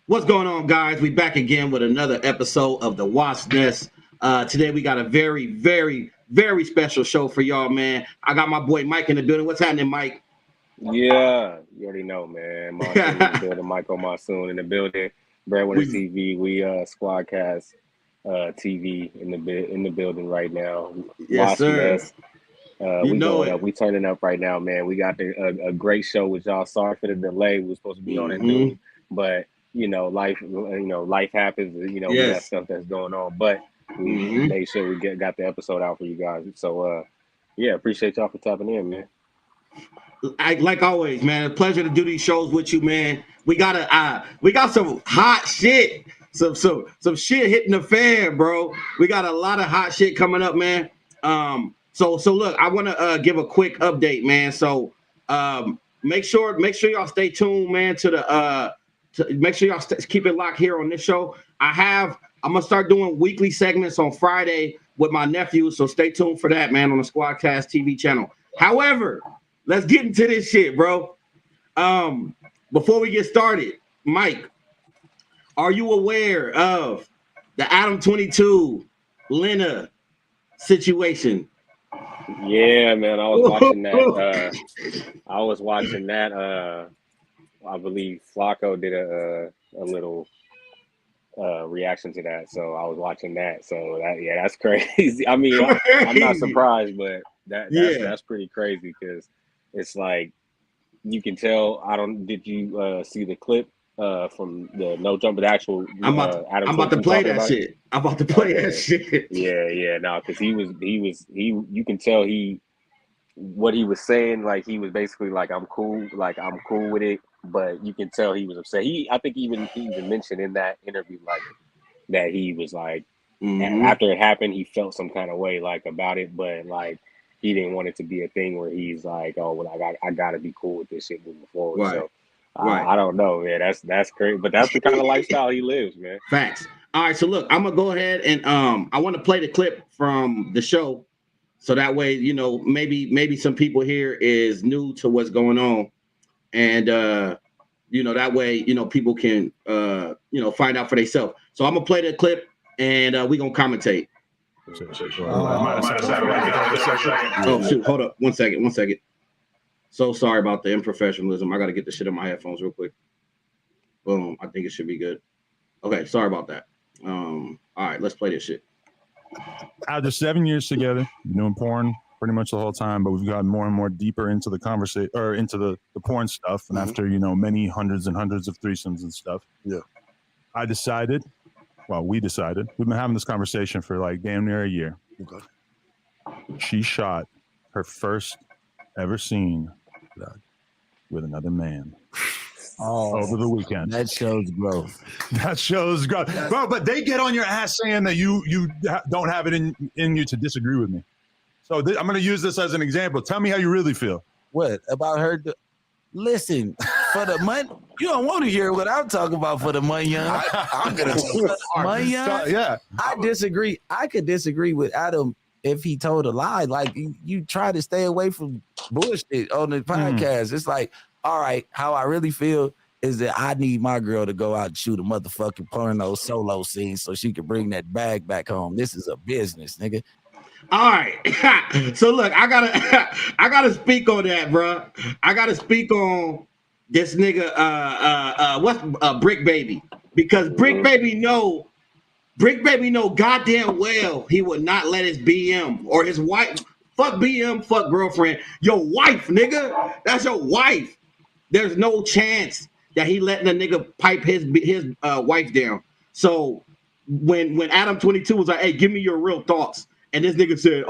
What's going on, guys? We back again with another episode of the Wasp Nest. Today we got a very, very, very special show for y'all, man. I got my boy Mike in the building. What's happening, Mike? Yeah, you already know, man. Monsoon in the building, Michael Monsoon in the building. Breadwinner TV, we SQUADCAST TV in the building right now. Yes, Wasp sir. Nest. You we know going it. up. We turning up right now, man. We got a great show with y'all. Sorry for the delay. We were supposed to be on at noon, but life happens. We got stuff that's going on, but we made sure we got the episode out for you guys. So appreciate y'all for tapping in, man. Like always, man, a pleasure to do these shows with you, man. We got some hot shit, some shit hitting the fan, bro. We got a lot of hot shit coming up, man. So look, I want to give a quick update, man. So make sure y'all stay tuned, man. Make sure y'all keep it locked here on this show. I'm gonna start doing weekly segments on Friday with my nephew, so stay tuned for that, man, on the SQUADCAST TV channel. However, let's get into this shit, bro. Before we get started, Mike, are you aware of the Adam22 Lena situation? Yeah, man, I was watching that. I believe Flacco did a little reaction to that, so I was watching that. So that's crazy. I mean, I'm not surprised, but that's pretty crazy because it's like you can tell. Did you see the clip from the no jump, the actual? I'm about to play that shit. I'm about to play that shit. Yeah, no, because you can tell what he was saying, like he was basically like I'm cool with it, but you can tell he was upset. I think he even mentioned in that interview like that he was like after it happened he felt some kind of way like about it, but like he didn't want it to be a thing where he's like, oh well, I gotta be cool with this shit moving forward. Right. So I don't know, man. That's crazy, but that's the kind of lifestyle he lives, man. Facts. All right, so look, I'm gonna go ahead and I want to play the clip from the show. So that way, maybe some people here is new to what's going on. And, that way, people can, find out for themselves. So I'm going to play the clip and we're going to commentate. Oh, shoot. Hold up. One second. So sorry about the improfessionalism. I got to get the shit in my headphones real quick. Boom. I think it should be good. Okay. Sorry about that. All right. Let's play this shit. After 7 years together, doing porn pretty much the whole time, but we've gotten more and more deeper into the conversation or into the porn stuff. And after, many hundreds and hundreds of threesomes and stuff, we decided, we've been having this conversation for like damn near a year. Okay. She shot her first ever scene with another man. Over the weekend. That shows growth. Bro, but they get on your ass saying that you don't have it in you to disagree with me. So I'm going to use this as an example. Tell me how you really feel. What about her? Listen, for the money, you don't want to hear what I'm talking about for the money, young. I'm going to money, young. Yeah. I disagree. I could disagree with Adam if he told a lie. Like you try to stay away from bullshit on the podcast. It's like, all right, how I really feel is that I need my girl to go out and shoot a motherfucking porno solo scene so she can bring that bag back home. This is a business, nigga. All right. So look, I gotta speak on that, bro. I gotta speak on this nigga what's Brick Baby. Because Brick Baby know goddamn well he would not let his BM or his wife, fuck BM, fuck girlfriend, your wife, nigga. That's your wife. There's no chance that he letting a nigga pipe his wife down. So when Adam22 was like, hey, give me your real thoughts. And this nigga said,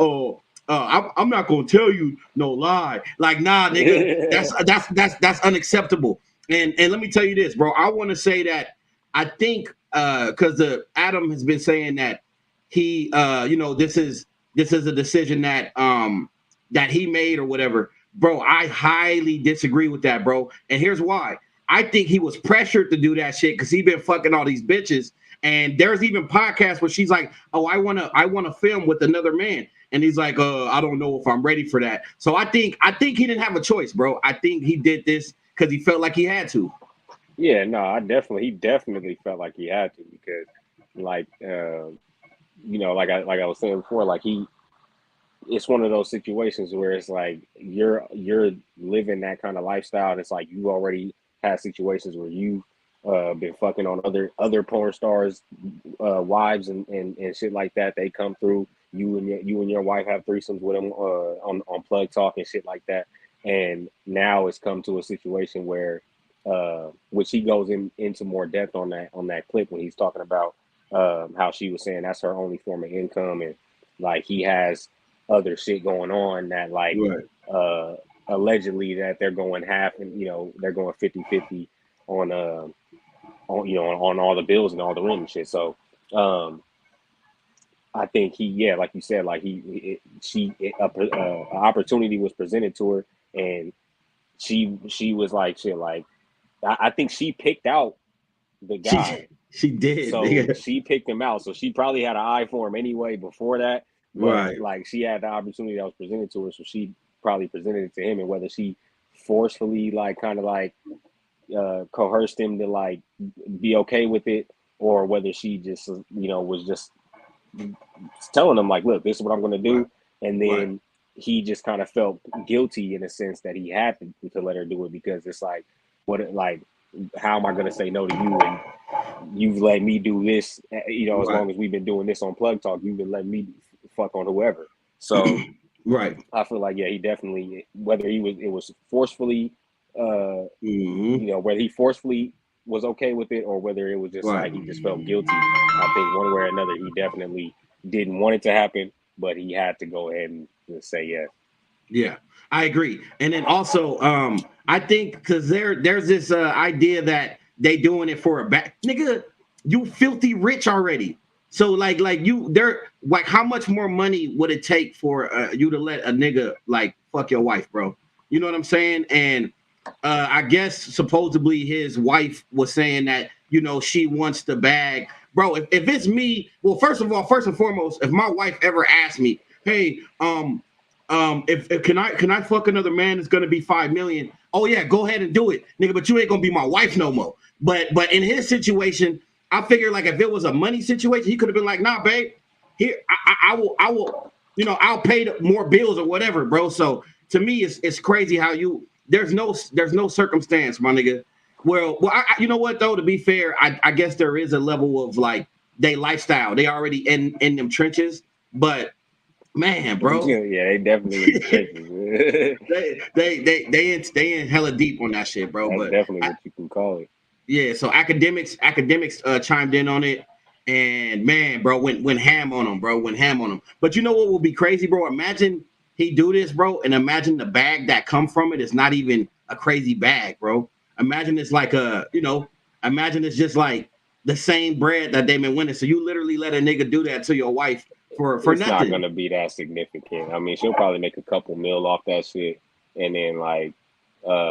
I'm not going to tell you no lie. Like, nah, nigga, that's unacceptable. And let me tell you this, bro. I want to say that I think because Adam has been saying that he, this is a decision that he made or whatever. Bro, I highly disagree with that, bro. And here's why. I think he was pressured to do that shit because he been fucking all these bitches. And there's even podcasts where she's like, oh, I wanna film with another man. And he's like, I don't know if I'm ready for that. So I think he didn't have a choice, bro. I think he did this because he felt like he had to. Yeah, no, he definitely felt like he had to because, like, like I was saying before, like it's one of those situations where it's like you're living that kind of lifestyle, and it's like you already had situations where you've been fucking on other porn stars, wives and shit like that. They come through. You and your wife have threesomes with them on Plug Talk and shit like that. And now it's come to a situation where, which he goes into more depth on that clip when he's talking about how she was saying that's her only form of income, and like he has other shit going on that like allegedly that they're going half, and they're going 50-50 on on all the bills and all the rent and shit. So I think like you said, like an opportunity was presented to her, and she was like shit, like I think she picked out the guy. She did. So nigga. she picked him out. So she probably had an eye for him anyway before that. But Right. like she had the opportunity that was presented to her, so she probably presented it to him. And whether she forcefully like kind of like coerced him to like be okay with it, or whether she just was just telling him like, look, this is what I'm going to do. Right. And then he just kind of felt guilty in a sense that he had to let her do it, because it's like, how am I going to say no to you? And you've let me do this, as long as we've been doing this on Plug Talk, you've been letting me fuck on whoever. So right. I feel like, he definitely, whether it was forcefully, whether he forcefully was okay with it, or whether it was just like he just felt guilty. I think one way or another, he definitely didn't want it to happen, but he had to go ahead and just say yes. Yeah, I agree. And then also, I think because there's this idea that they doing it for a back, nigga. You filthy rich already. So like how much more money would it take for you to let a nigga like fuck your wife, bro? You know what I'm saying? And I guess supposedly his wife was saying that she wants the bag, bro. If it's me, well, first and foremost, if my wife ever asked me, hey, if can I fuck another man, it's gonna be $5 million. Oh yeah, go ahead and do it, nigga. But you ain't gonna be my wife no more. But in his situation, I figure like if it was a money situation, he could have been like, nah, babe, here I will I'll pay more bills or whatever, bro. So to me, it's crazy how there's no circumstance, my nigga. Well, you know what though? To be fair, I guess there is a level of like they lifestyle. They already in them trenches, but. Man, bro. Yeah, they definitely in the trenches. they in hella deep on that shit, bro. That's but definitely what you can call it. Yeah, so academics chimed in on it, and man, bro, went ham on them, But you know what will be crazy, bro? Imagine he do this, bro, and imagine the bag that come from it is not even a crazy bag, bro. Imagine it's like imagine it's just like the same bread that they've been winning. So you literally let a nigga do that to your wife for it's nothing. It's not gonna be that significant. I mean, she'll probably make a couple mil off that shit, and then like,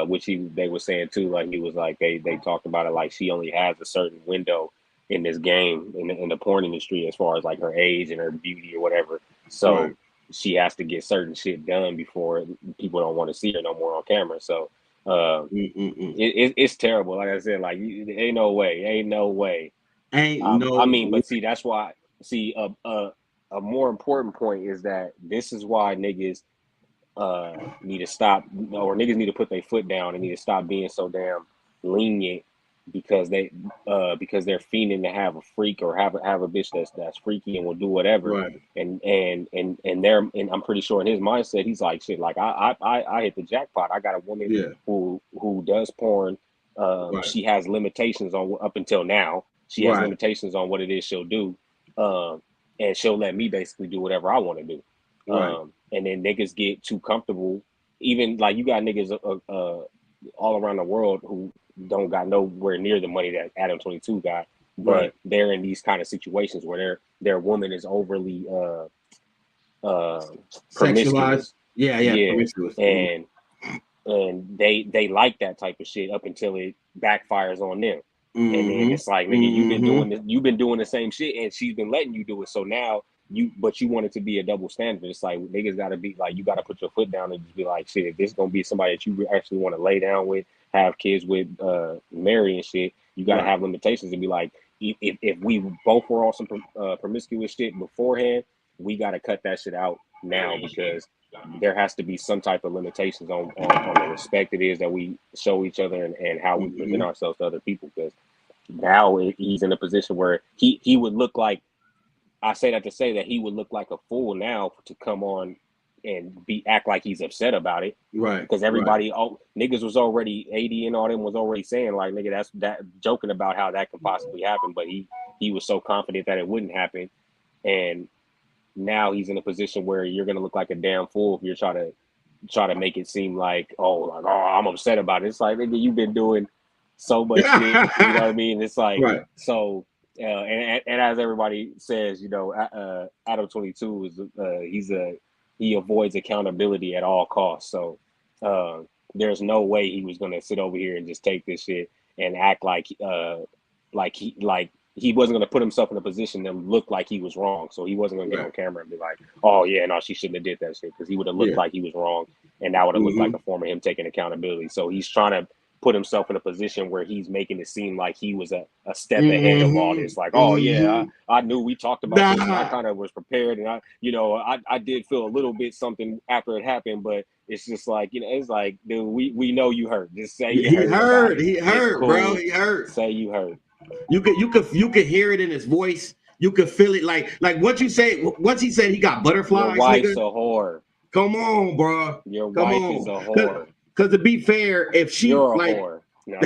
which they were saying too, like he was like they talked about it like she only has a certain window in this game in the porn industry as far as like her age and her beauty or whatever. So she has to get certain shit done before people don't want to see her no more on camera. So it's terrible. Like I said, like ain't no way. I mean, but see, that's why. See, a more important point is that this is why niggas need to stop, or niggas need to put their foot down and need to stop being so damn lenient because they're fiending to have a freak or have a bitch that's freaky and will do whatever. And I'm pretty sure in his mindset he's like, shit, like I hit the jackpot. I got a woman who does porn. She has limitations on up until now. She has limitations on what it is she'll do. And she'll let me basically do whatever I want to do. And then niggas get too comfortable. Even like you got niggas all around the world who don't got nowhere near the money that Adam22 got, but they're in these kind of situations where their woman is overly promiscuous. Promiscuous. And they like that type of shit up until it backfires on them. And then it's like, nigga, you've been doing the same shit, and she's been letting you do it. So now but you want it to be a double standard. It's like niggas gotta be like, you gotta put your foot down and just be like, shit, if this is gonna be somebody that you actually want to lay down with, have kids with, marry and shit, you gotta have limitations and be like, if we both were on some promiscuous shit beforehand, we gotta cut that shit out now, because there has to be some type of limitations on the respect it is that we show each other and how we present ourselves to other people. Because now he's in a position where he would look like, I say that to say that he would look like a fool now to come on and act like he's upset about it, right? Because everybody, niggas was already, AD and all them was already saying like, nigga, that's that, joking about how that could possibly happen, but he was so confident that it wouldn't happen, and now he's in a position where you're gonna look like a damn fool if you're try to make it seem like, I'm upset about it. It's like, nigga, you've been doing so much shit, you know what I mean? It's like, so. And as everybody says, you know, Adam22 is he avoids accountability at all costs. So there's no way he was gonna sit over here and just take this shit and act like he wasn't gonna put himself in a position to look like he was wrong. So he wasn't gonna get on camera and be like, oh yeah, no, she shouldn't have did that shit, because he would have looked like he was wrong, and that would have looked like a form of him taking accountability. So he's trying to put himself in a position where he's making it seem like he was a step ahead of all this. Like, oh yeah, I knew we talked about this, and I kind of was prepared, and I did feel a little bit something after it happened, but it's just like, you know, it's like, dude, we know you hurt. Just say you hurt. He hurt, cool. Bro. He hurt. Say you hurt. You could hear it in his voice. You could feel it, like what you say. Once he said he got butterflies. Your wife's a whore. Come on, bro. Your wife is a whore. Because to be fair, if she You're a whore. No.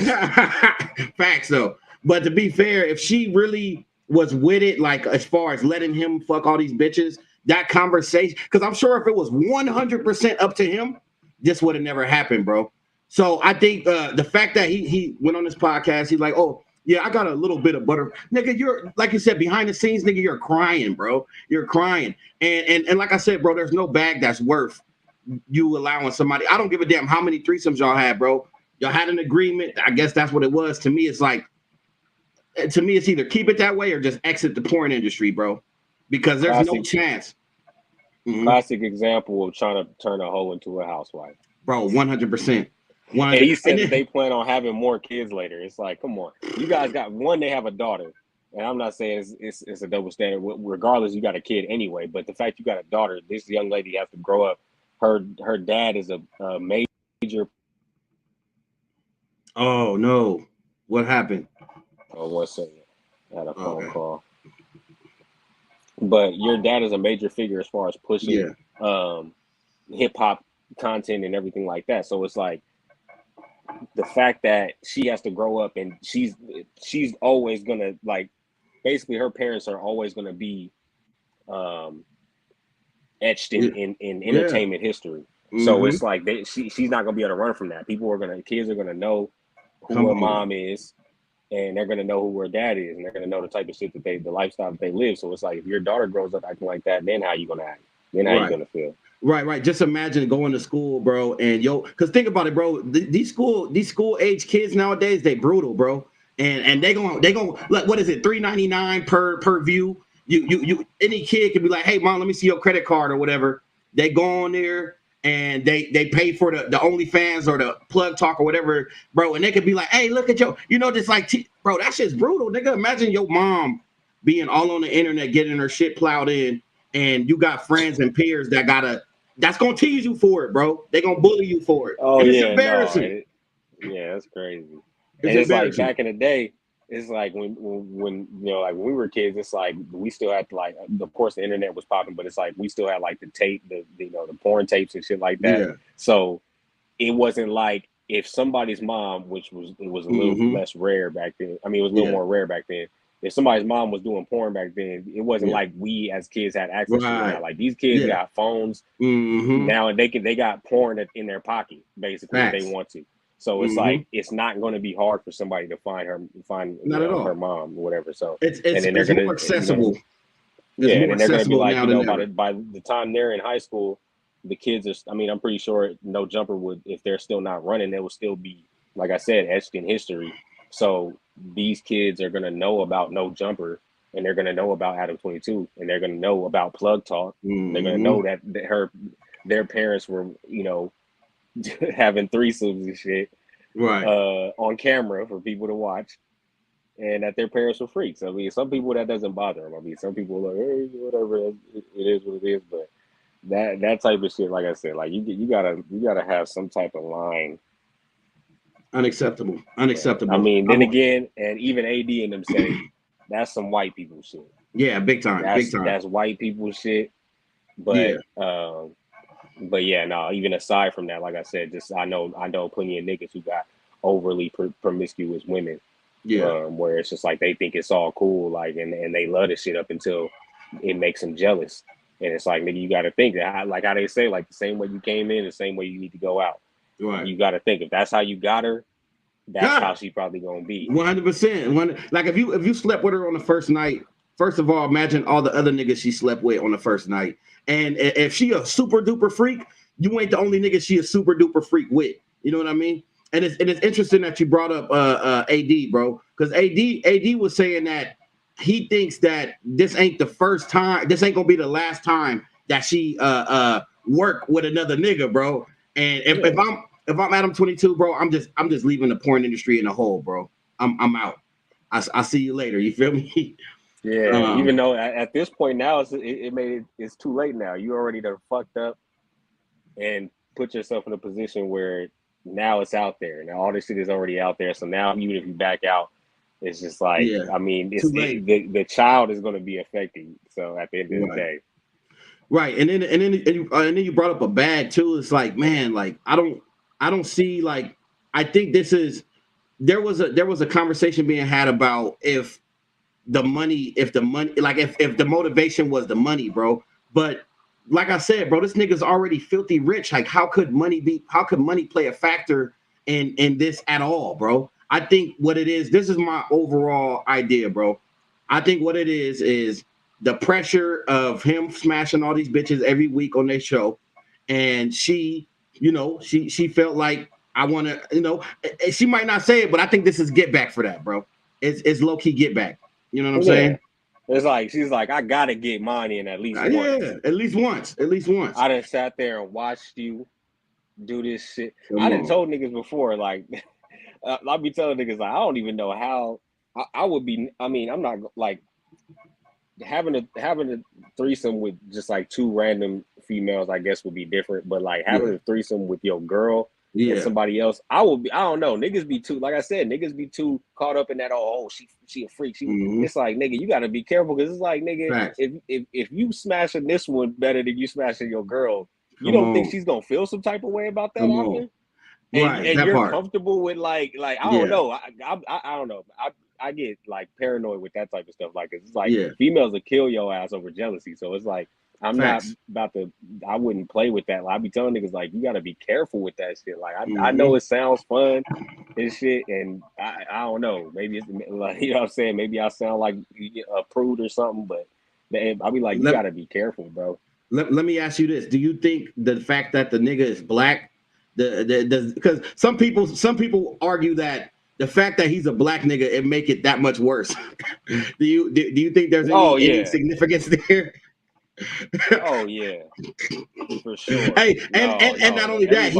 Facts though. But to be fair, if she really was with it, like as far as letting him fuck all these bitches, that conversation, because I'm sure if it was 100% up to him, this would have never happened, bro. So I think the fact that he went on this podcast, he's like, oh yeah, I got a little bit of butter, nigga. You're, like you said, behind the scenes, nigga, you're crying, bro. You're crying, and like I said, bro, there's no bag that's worth you allowing somebody. I don't give a damn how many threesomes y'all had, bro. Y'all had an agreement. I guess that's what it was. To me, it's like, it's either keep it that way or just exit the porn industry, bro, because there's no chance. Classic example of trying to turn a hoe into a housewife, bro. 100%. And he said that they plan on having more kids later. It's like, come on, you guys got one. They have a daughter, and I'm not saying it's a double standard. Regardless, you got a kid anyway. But the fact you got a daughter, this young lady has to grow up. Her dad is a major. Oh no! What happened? Oh, 1 second. I had a phone call. But your dad is a major figure as far as pushing hip hop content and everything like that. So it's like the fact that she has to grow up and she's always gonna, like, basically her parents are always gonna be etched in entertainment history. So it's like she's not gonna be able to run from that. Kids are gonna know who her mom is, and they're gonna know who her dad is, and they're gonna know the type of shit that the lifestyle that they live. So it's like, if your daughter grows up acting like that, then how you gonna act? Then how you gonna feel? Right. Just imagine going to school, bro, and because think about it, bro. These school age kids nowadays, they brutal, bro, and they gonna like, what is it, $3.99 per view? You any kid can be like, hey mom, let me see your credit card or whatever. They go on there and they pay for the OnlyFans or the plug talk or whatever, bro, and they could be like, hey, look at just like, bro, that shit's brutal, nigga. Imagine your mom being all on the internet getting her shit plowed in, and you got friends and peers that's gonna tease you for it, bro. They gonna bully you for it. Oh, and it's embarrassing. That's crazy. It's like back in the day, it's like when like when we were kids, it's like we still had to, like, of course the internet was popping, but it's like we still had like the tape, the porn tapes and shit like that. Yeah. So it wasn't like if somebody's mom, which was a little less rare back then. I mean, it was a little more rare back then. If somebody's mom was doing porn back then, it wasn't like we as kids had access to it now. Like, these kids got phones now, and they got porn in their pocket basically if they want to. So it's like, it's not going to be hard for somebody to find her mom or whatever. So it's more accessible. And they're going to be like, by the time they're in high school, the kids are. I mean, I'm pretty sure No Jumper would, if they're still not running, they will still be, like I said, etched in history. So these kids are going to know about No Jumper and they're gonna know about Adam22, and they're gonna know about Plug Talk. They're gonna know that their parents were, you know, having threesomes and shit, right, on camera for people to watch, and that their parents were freaks. I mean, some people that doesn't bother them. I mean, some people are like, hey, whatever, it is what it is. But that type of shit, like I said, like you gotta have some type of line. Unacceptable. I mean, then again, and even AD and them say that's some white people shit. Yeah, big time. That's white people shit. But but yeah, no. Even aside from that, like I said, just I know plenty of niggas who got overly promiscuous women. Yeah, where it's just like they think it's all cool, like, and they love this shit up until it makes them jealous. And it's like, nigga, you got to think that, like how they say, like the same way you came in, the same way you need to go out. right. You got to think if that's how you got her, that's how she probably gonna be. 100%. Like if you slept with her on the first night, first of all, imagine all the other niggas she slept with on the first night. And if she a super duper freak, you ain't the only nigga she a super duper freak with. You know what I mean? And it's interesting that you brought up AD, bro, because AD was saying that he thinks that this ain't the first time, this ain't gonna be the last time that she work with another nigga, bro. And if I'm Adam22, bro, I'm just leaving the porn industry in a hole, bro. I'm out. I see you later. You feel me? Yeah. Even though at this point now it's too late now. You already done fucked up and put yourself in a position where now it's out there. Now all this shit is already out there. So now even if you back out, it's just like, I mean, the child is going to be affected. So at the end of the day. Right. And then you brought up a bag too. It's like, man, like I don't see, like, I think there was a conversation being had about if the motivation was the money, bro. But like I said, bro, this nigga's already filthy rich. Like, how could money play a factor in this at all, bro? I think what it is, this is my overall idea, bro. I think what it is the pressure of him smashing all these bitches every week on their show. And she, you know, she felt like, I want to, you know, she might not say it, but I think this is get back for that, bro. It's low key get back. You know what I'm saying? It's like, she's like, I gotta get mine in at least once. Yeah, at least once. I done sat there and watched you do this shit. I done told niggas before, like, I'll be telling niggas, like, I don't even know how I would be. I mean, I'm not like having a threesome with just like two random females, I guess would be different. But like having a threesome with your girl and somebody else, I don't know. Niggas be too, like I said, niggas be too caught up in that. Oh, she a freak. It's like, nigga, you gotta be careful, because it's like, nigga, if you smashing this one better than you smashing your girl, you don't think she's gonna feel some type of way about that after? And you're comfortable with like I don't know. I don't know. I get like paranoid with that type of stuff. Like, it's like females will kill your ass over jealousy. So it's like, I'm not about to, I wouldn't play with that. Like, I be telling niggas, like, you got to be careful with that shit. Like, I know it sounds fun and shit, and I don't know. Maybe it's like, you know what I'm saying? Maybe I sound like a prude or something, but I'll be like, you got to be careful, bro. Let me ask you this. Do you think the fact that the nigga is black, because some people argue that the fact that he's a black nigga, it make it that much worse. Do you think there's any significance there? Oh yeah, for sure. Hey, and not only that,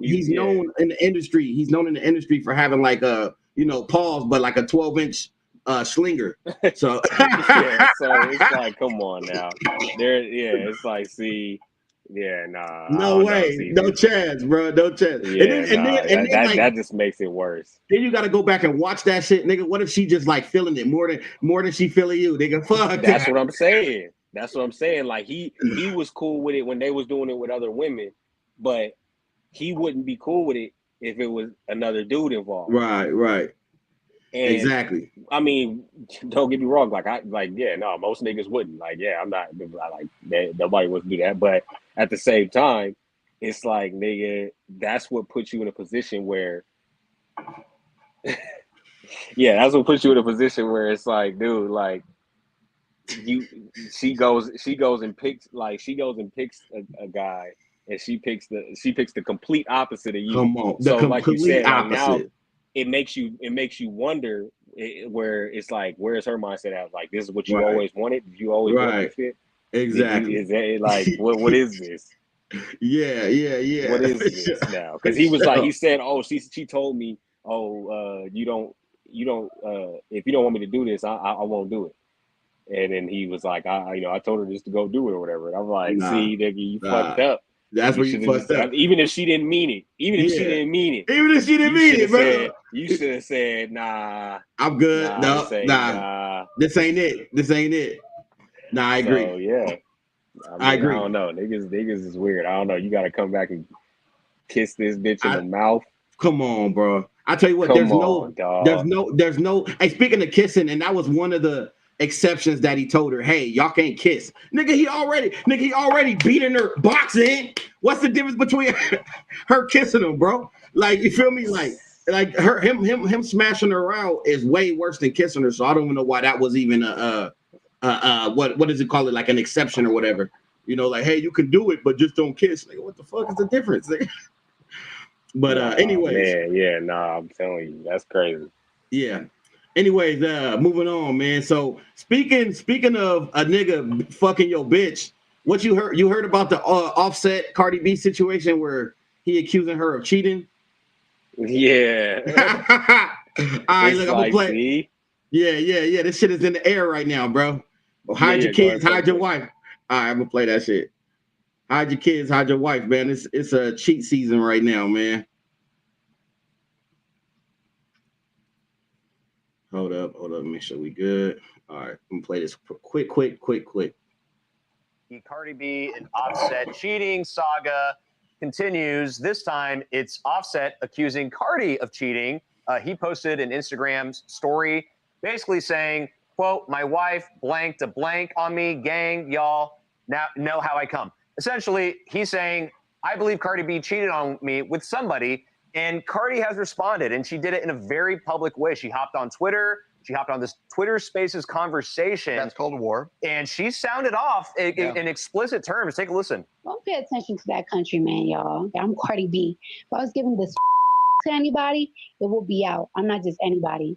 he's known in the industry. He's known in the industry for having like a, you know, pause, but like a 12-inch slinger. So so it's like, come on now. It's like, see. Yeah, nah. No way. No chance, bro. No chance. Yeah, that just makes it worse. Then you got to go back and watch that shit, nigga. What if she just like feeling it more than she feeling you, nigga? Fuck. That's what I'm saying. That's what I'm saying. Like, he was cool with it when they was doing it with other women, but he wouldn't be cool with it if it was another dude involved. Right. And, exactly. I mean, don't get me wrong. Most niggas wouldn't. Like, I'm not like nobody would do that. But at the same time, it's like, nigga, that's what puts you in a position where, that's what puts you in a position where it's like, dude, like, she goes and picks a guy, and she picks the complete opposite of you. Come on, so like you said, like, now opposite. it makes you wonder, where it's like, where's her mindset at? Like, this is what you Right. always wanted. Did you always want this shit? Exactly. Is that like what is this? Yeah. What is this now? Because he was like, he said, "Oh, she told me, oh, you don't, if you don't want me to do this, I won't do it." And then he was like, I told her just to go do it or whatever. And I'm like, see, nigga, you fucked up. That's where you fucked up. Even if she didn't mean it, Even if she didn't mean it, bro. You should have said, nah. I'm good. Nah. This ain't it. Nah, I agree. So, yeah. I agree. I don't know. Niggas is weird. I don't know. You got to come back and kiss this bitch in the mouth. Come on, bro. I tell you what, there's no. Hey, speaking of kissing, and that was one of the exceptions that he told her, hey, y'all can't kiss. Nigga, he already beating her boxing. What's the difference between her kissing him, bro? Like, you feel me? Like him smashing her out is way worse than kissing her. So I don't even know why that was even what does it call it? Like an exception or whatever. You know, like, hey, you can do it, but just don't kiss. Like, what the fuck is the difference? But anyways. I'm telling you, that's crazy. Yeah. Anyways, moving on, man. So speaking of a nigga fucking your bitch, what you heard about the Offset Cardi B situation where he accusing her of cheating? Yeah. All right, look, I'm gonna play. See? Yeah. This shit is in the air right now, bro. Hide your kids, hide your wife. All right, I'm gonna play that shit. Hide your kids, hide your wife, man. It's a cheat season right now, man. Hold up. Make sure we good. All right, I'm gonna play this quick. The Cardi B and Offset cheating saga continues. This time, it's Offset accusing Cardi of cheating. He posted an Instagram story basically saying, quote, "My wife blanked a blank on me, gang, y'all now know how I come." Essentially, he's saying, I believe Cardi B cheated on me with somebody, and Cardi has responded, and she did it in a very public way. She hopped on Twitter. She hopped on this Twitter Spaces conversation. That's Cold War. And she sounded off in explicit terms. Take a listen. Don't pay attention to that country, man, y'all. I'm Cardi B. If I was giving this to anybody, it will be out. I'm not just anybody.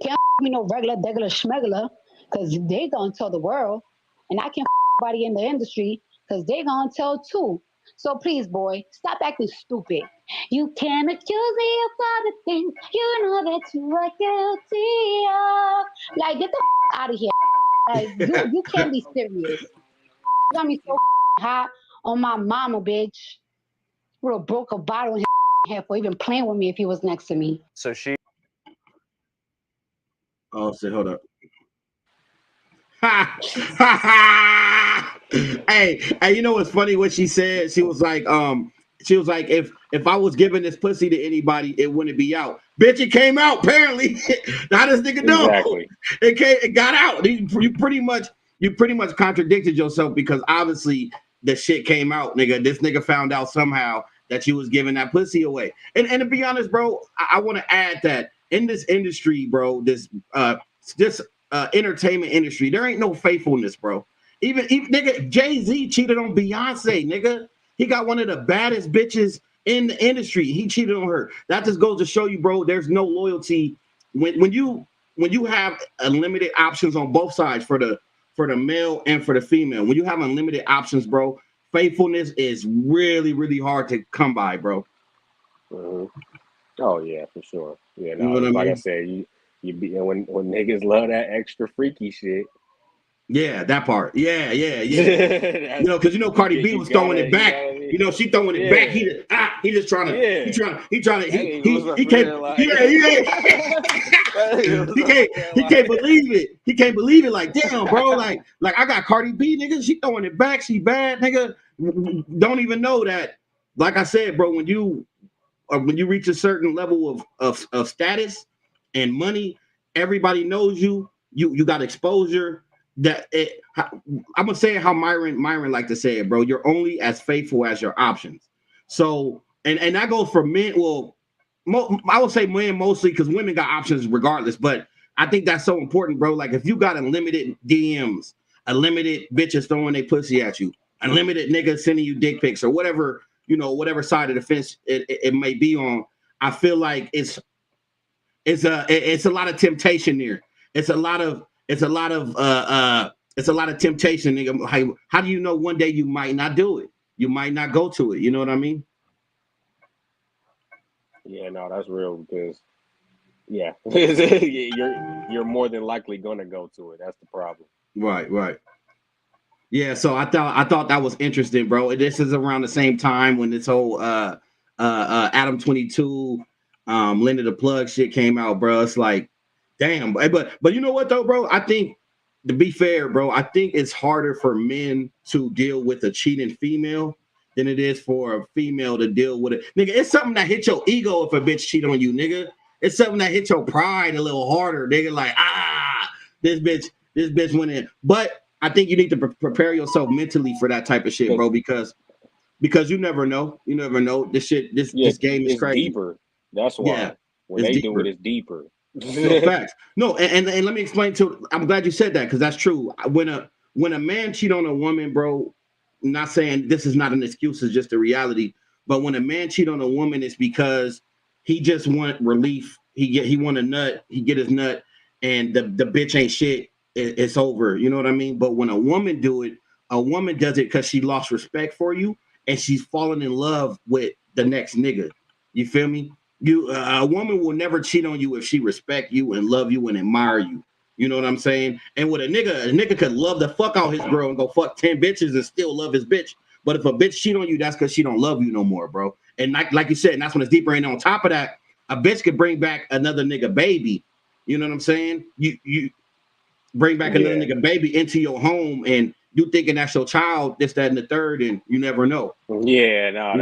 Can't me no regular, schmegler, because they gonna tell the world, and I can't anybody in the industry, because they gonna tell too. So please, boy, stop acting stupid. You can't accuse me of other things you know that you are guilty of. Like, get the out of here. Like, you can't be serious. You got me so hot on my mama, bitch. Would have broke a bottle in his head for even playing with me if he was next to me. So she. Oh, shit, hold up. Hey, you know what's funny? What she said? She was like, if I was giving this pussy to anybody, it wouldn't be out. Bitch, it came out. Apparently, how this nigga know? Exactly. It got out. You pretty much contradicted yourself, because obviously the shit came out, nigga. This nigga found out somehow that you was giving that pussy away. And to be honest, bro, I want to add that in this industry, bro, this entertainment industry, there ain't no faithfulness, bro. Even nigga, Jay-Z cheated on Beyonce, nigga. He got one of the baddest bitches in the industry. He cheated on her. That just goes to show you, bro, there's no loyalty when you have unlimited options on both sides, for the male and for the female. When you have unlimited options, bro, faithfulness is really, really hard to come by, bro. Mm-hmm. Oh yeah, for sure. Yeah, no, you know what like I mean? I said, you be when niggas love that extra freaky shit. Yeah, that part. Yeah. You know, because Cardi B was throwing it back. You know, she throwing it back. He just trying to. He can't believe it. He can't believe it. Like, damn, bro. Like I got Cardi B, nigga. She throwing it back. She bad, nigga. Don't even know that. Like I said, bro, when you reach a certain level of status and money, everybody knows you. You got exposure. I'm gonna say it how Myron like to say it, bro. You're only as faithful as your options. So, and that goes for men. Well, I would say men mostly, because women got options regardless. But I think that's so important, bro. Like, if you got unlimited DMs, unlimited bitches throwing their pussy at you, unlimited niggas sending you dick pics, or whatever, whatever side of the fence it may be on, I feel like it's it's a lot of temptation there. It's a lot of temptation, nigga. How do you know one day you might not do it? You might not go to it. You know what I mean? Yeah, no, that's real because yeah, you're more than likely gonna go to it. That's the problem. Right. Yeah, so I thought that was interesting, bro. This is around the same time when this whole Adam22 Lena the Plug shit came out, bro. It's like, damn, but you know what though, bro? I think, to be fair, bro, I think it's harder for men to deal with a cheating female than it is for a female to deal with it. Nigga, it's something that hits your ego if a bitch cheat on you, nigga. It's something that hits your pride a little harder, nigga. Like, this bitch went in. But I think you need to prepare yourself mentally for that type of shit, bro, because you never know. You never know. This game is crazy. Deeper. That's why. Yeah, when they do it, it's deeper. No, facts. No, and let me explain I'm glad you said that, because that's true. When a man cheat on a woman, bro, I'm not saying this is not an excuse, it's just a reality. But when a man cheat on a woman, it's because he just want relief. He want a nut. He get his nut, and the bitch ain't shit. It's over. You know what I mean? But when a woman do it, a woman does it because she lost respect for you, and she's falling in love with the next nigga. You feel me? A woman will never cheat on you if she respect you and love you and admire you. You know what I'm saying? And with a nigga could love the fuck out his girl and go fuck 10 bitches and still love his bitch. But if a bitch cheat on you, that's because she don't love you no more, bro. And like you said, and that's when it's deeper. And on top of that, a bitch could bring back another nigga baby. You know what I'm saying? You bring back another nigga baby into your home, and you thinking that's your child, this, that, and the third, and you never know. Yeah, no,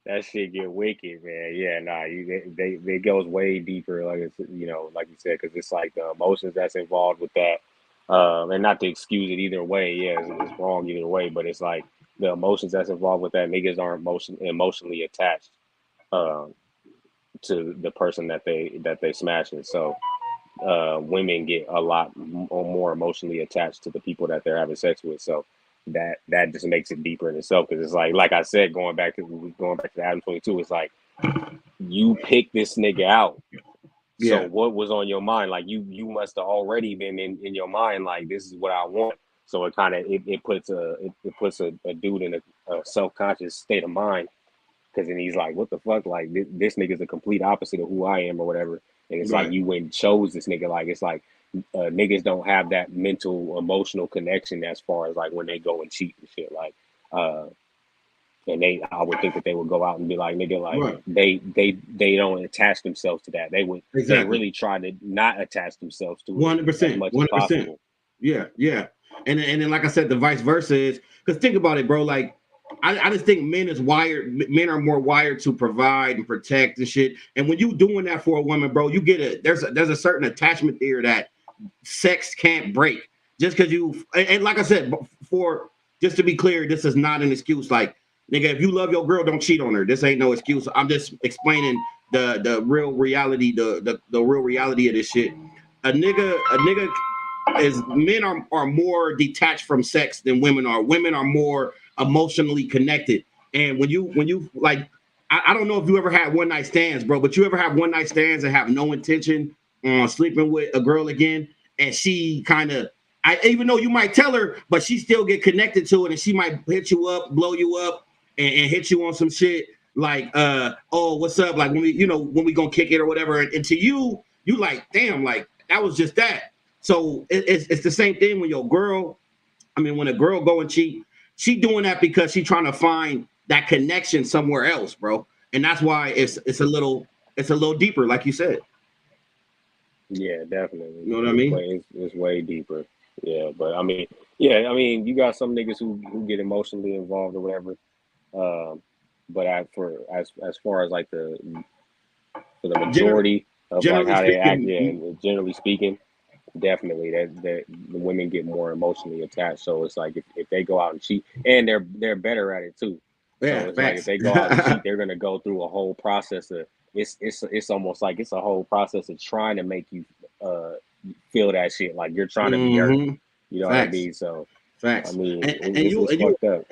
that shit get wicked, man. Yeah, nah, they goes way deeper, like it's, like you said, because it's like the emotions that's involved with that, and not to excuse it either way. Yeah, it's wrong either way, but it's like the emotions that's involved with that. Niggas aren't emotionally attached to the person that they smashing. So women get a lot more emotionally attached to the people that they're having sex with. So that just makes it deeper in itself, because it's like I said, going back to Adam22, it's like you pick this nigga out. Yeah. So what was on your mind? Like you must have already been in your mind like, this is what I want. So it kind of it puts a dude in a self-conscious state of mind, because then he's like, what the fuck? Like this nigga's the complete opposite of who I am or whatever. And it's like you went and chose this nigga. Like it's like niggas don't have that mental emotional connection as far as like when they go and cheat and shit. Like and I would think that they would go out and be like, nigga, like they don't attach themselves to that. They would they really try to not attach themselves to it 100%, as much as possible. Yeah. And then like I said, the vice versa is, because think about it, bro. Like I just think men are more wired to provide and protect and shit. And when you doing that for a woman, bro, you get there's a certain attachment there that sex can't break. Just because and like I said, just to be clear, this is not an excuse. Like, nigga, if you love your girl, don't cheat on her. This ain't no excuse. I'm just explaining the real reality, the real reality of this shit. A nigga is, men are more detached from sex than women are. Women are more emotionally connected. And when you like, I don't know if you ever had one night stands, bro, but you ever have one night stands and have no intention on sleeping with a girl again, and she kind of, even though you might tell her, but she still get connected to it, and she might hit you up, blow you up, and hit you on some shit like, oh, what's up? Like when we gonna kick it or whatever. And to you like, damn, like that was just that. So it's the same thing when when a girl go and cheat, she doing that because she trying to find that connection somewhere else, bro. And that's why it's a little deeper, like you said. Yeah, definitely. You know what I mean? It's way deeper. Yeah, but I mean, you got some niggas who get emotionally involved or whatever. But as far as like for the majority of like how they act, generally speaking, definitely that the women get more emotionally attached. So it's like if they go out and cheat, and they're better at it too. Yeah, so it's like if they go out and cheat, they're gonna go through a whole process of it's almost like it's a whole process of trying to make you feel that shit, like you're trying to be hurt. You know what I mean? So facts. I mean, it's fucked up.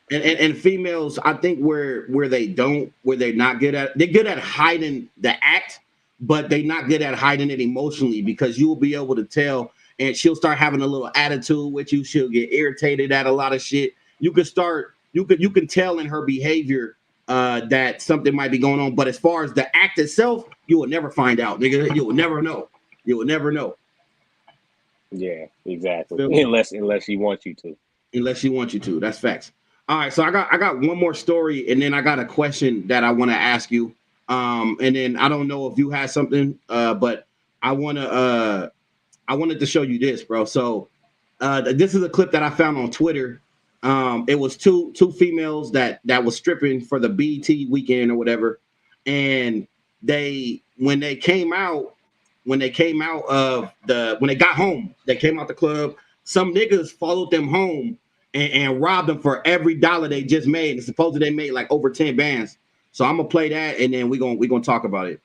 And females, I think where they're not good at, they're good at hiding the act, but they not good at hiding it emotionally, because you will be able to tell, and she'll start having a little attitude with you. She'll get irritated at a lot of shit. You can tell in her behavior that something might be going on. But as far as the act itself, you will never find out, nigga. You will never know. You will never know. Yeah, exactly. Unless she wants you to. Unless she wants you to. That's facts. All right, so I got one more story, and then I got a question that I want to ask you. And then I don't know if you had something, but I wanted to show you this, bro. So this is a clip that I found on Twitter. It was two females that was stripping for the BET weekend or whatever, and when they came out the club, some niggas followed them home and robbed them for every dollar they just made. And supposedly they made like over 10 bands. So I'm gonna play that, and then we're gonna talk about it.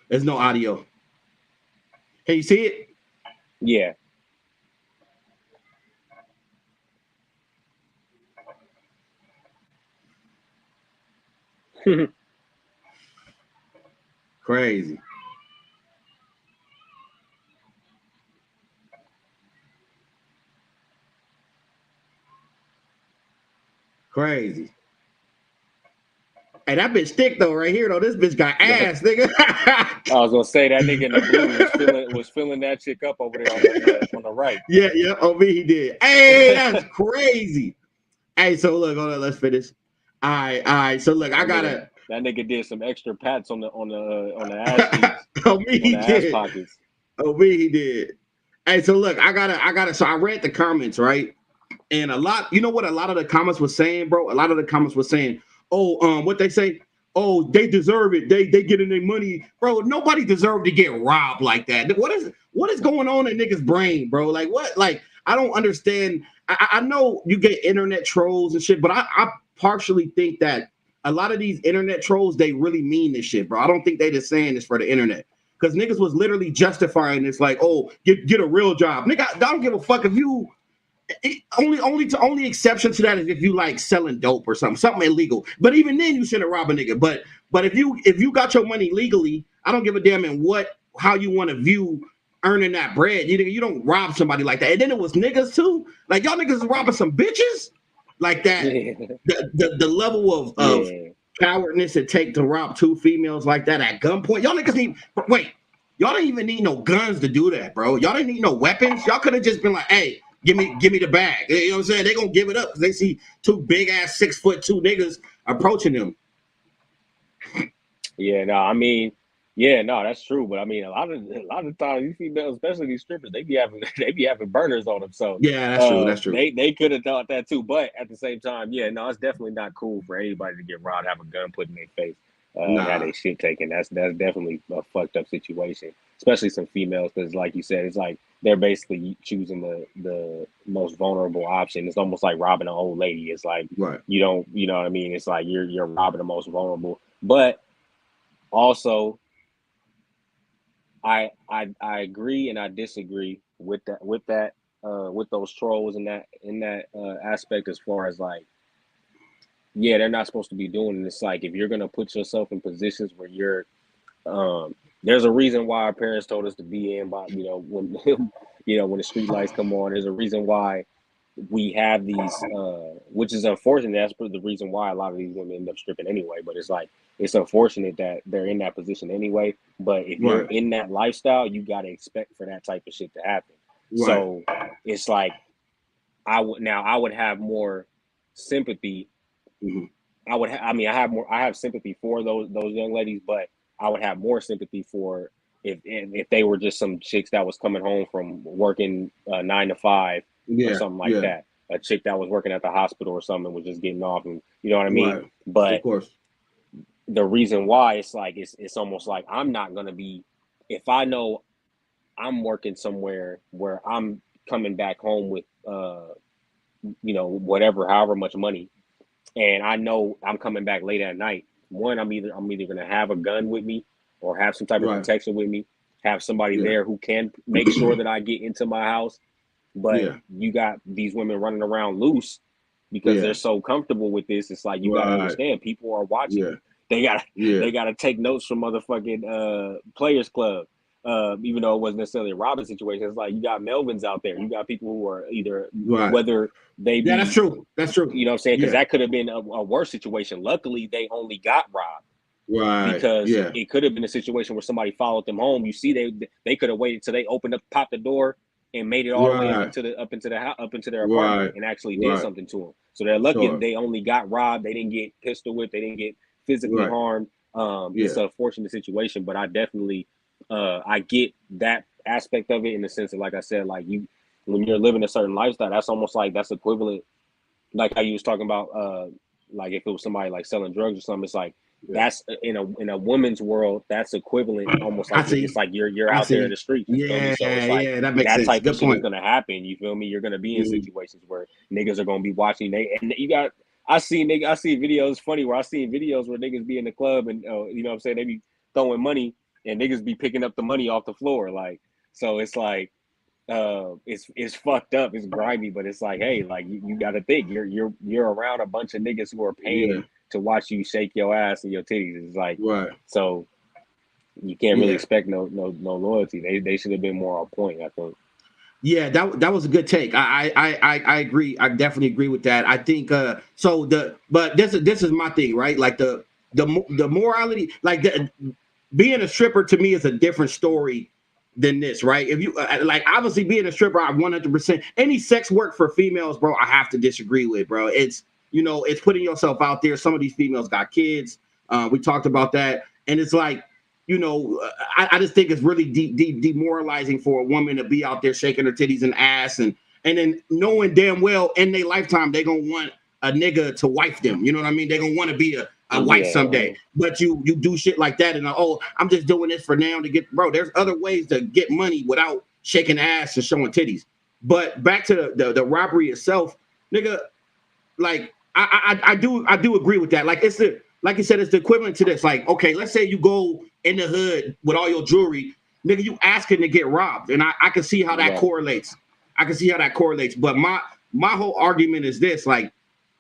There's no audio. Can you see it? Yeah. Crazy. Crazy. Hey, that bitch thick though, right here though. This bitch got ass, nigga. I was gonna say that nigga in the blue was filling that chick up over there on the right. Yeah, on me he did. Hey, that's crazy. Hey, so look, hold on, let's finish. All right. So look, that nigga did some extra pats on the ass cheeks. On me he did. Ass pockets. On me he did. Hey, so look, I gotta. So I read the comments, right? And you know what a lot of the comments was saying, bro? A lot of the comments was saying, what they say? Oh, they deserve it. They getting their money, bro. Nobody deserved to get robbed like that. What is going on in niggas' brain, bro? Like what? Like I don't understand. I know you get internet trolls and shit, but I partially think that a lot of these internet trolls, they really mean this shit, bro. I don't think they just saying this for the internet, because niggas was literally justifying this, like, oh, get a real job, nigga. I don't give a fuck if you. Only exception to that is if you like selling dope or something illegal. But even then, you shouldn't rob a nigga. But if you got your money legally, I don't give a damn how you want to view earning that bread. You don't rob somebody like that. And then it was niggas too. Like y'all niggas robbing some bitches like that. The level of cowardness it take to rob two females like that at gunpoint. Y'all niggas y'all didn't even need no guns to do that, bro. Y'all didn't need no weapons. Y'all could have just been like, hey, give me the bag. You know what I'm saying? They gonna give it up because they see two big ass 6'2" niggas approaching them. Yeah, no, I mean, that's true. But I mean, a lot of times these females, especially these strippers, they be having burners on them. So yeah, that's true. They could have thought that too. But at the same time, it's definitely not cool for anybody to get robbed, have a gun put in their face, have their shit taken. That's definitely a fucked up situation, especially some females, because like you said, it's like they're basically choosing the most vulnerable option. It's almost like robbing an old lady. It's like you know what I mean? It's like you're robbing the most vulnerable. But also, I agree and I disagree with those trolls in that aspect, as far as like, they're not supposed to be doing it. It's like, if you're gonna put yourself in positions where you're there's a reason why our parents told us to be in by when when the street lights come on. There's a reason why we have these, which is unfortunate. That's the reason why a lot of these women end up stripping anyway. But it's like, it's unfortunate that they're in that position anyway. But if you're in that lifestyle, you got to expect for that type of shit to happen. So it's like, I would have more sympathy. I have sympathy for those young ladies, but I would have more sympathy for if they were just some chicks that was coming home from working 9 to 5 or something like that. A chick that was working at the hospital or something was just getting off, and you know what I mean. But of course, the reason why it's like it's almost like, I'm not gonna be, if I know I'm working somewhere where I'm coming back home with however much money, and I know I'm coming back late at night. One, I'm either gonna have a gun with me or have some type of protection with me, have somebody there who can make sure that I get into my house. But you got these women running around loose, because they're so comfortable with this. It's like you gotta understand, people are watching. Yeah. They gotta take notes from motherfucking Players Club. Even though it wasn't necessarily a robbing situation, it's like you got Melvins out there. You got people who are either whether they be, that's true. That's true. You know what I'm saying? Because that could have been a worse situation. Luckily, they only got robbed. Right. Because it could have been a situation where somebody followed them home. You see, they could have waited till they opened up, popped the door, and made it all the way up into their apartment and actually did something to them. So they're lucky they only got robbed. They didn't get pistol whipped. They didn't get physically harmed. It's an unfortunate situation, but I definitely I get that aspect of it in the sense of, like I said, like when you're living a certain lifestyle, that's almost like that's equivalent. Like how you was talking about, like if it was somebody like selling drugs or something, it's like that's in a woman's world, that's equivalent almost like it's like you're out there in the streets. You feel me? So it's like that makes sense. Type of shit is gonna happen. You feel me? You're gonna be in situations where niggas are gonna be watching. And you got I see videos funny where I seen videos where niggas be in the club and you know what I'm saying, they be throwing money and niggas be picking up the money off the floor. Like, so it's like it's fucked up, it's grimy, but it's like, hey, like you gotta think you're around a bunch of niggas who are paying to watch you shake your ass and your titties. It's like so you can't really expect no loyalty. They should have been more on point, I think. Yeah, that was a good take. I agree. I definitely agree with that. I think but this is my thing, right? Like the morality, like being a stripper to me is a different story than this, right? If you like, obviously being a stripper, I 100% any sex work for females, bro, I have to disagree with, bro. It's, you know, it's putting yourself out there. Some of these females got kids. We talked about that, and it's like, you know, I just think it's really demoralizing for a woman to be out there shaking her titties and ass, and then knowing damn well in their lifetime they're gonna want a nigga to wife them. You know what I mean? They're gonna want to be a wife someday. But you do shit like that, and I'm just doing this for now to get, bro. There's other ways to get money without shaking ass and showing titties. But back to the robbery itself, nigga. Like I do agree with that. Like like you said, it's the equivalent to this. Like, okay, let's say you go in the hood with all your jewelry, nigga, you asking to get robbed, and I can see how that correlates. I can see how that correlates. But my whole argument is this: like,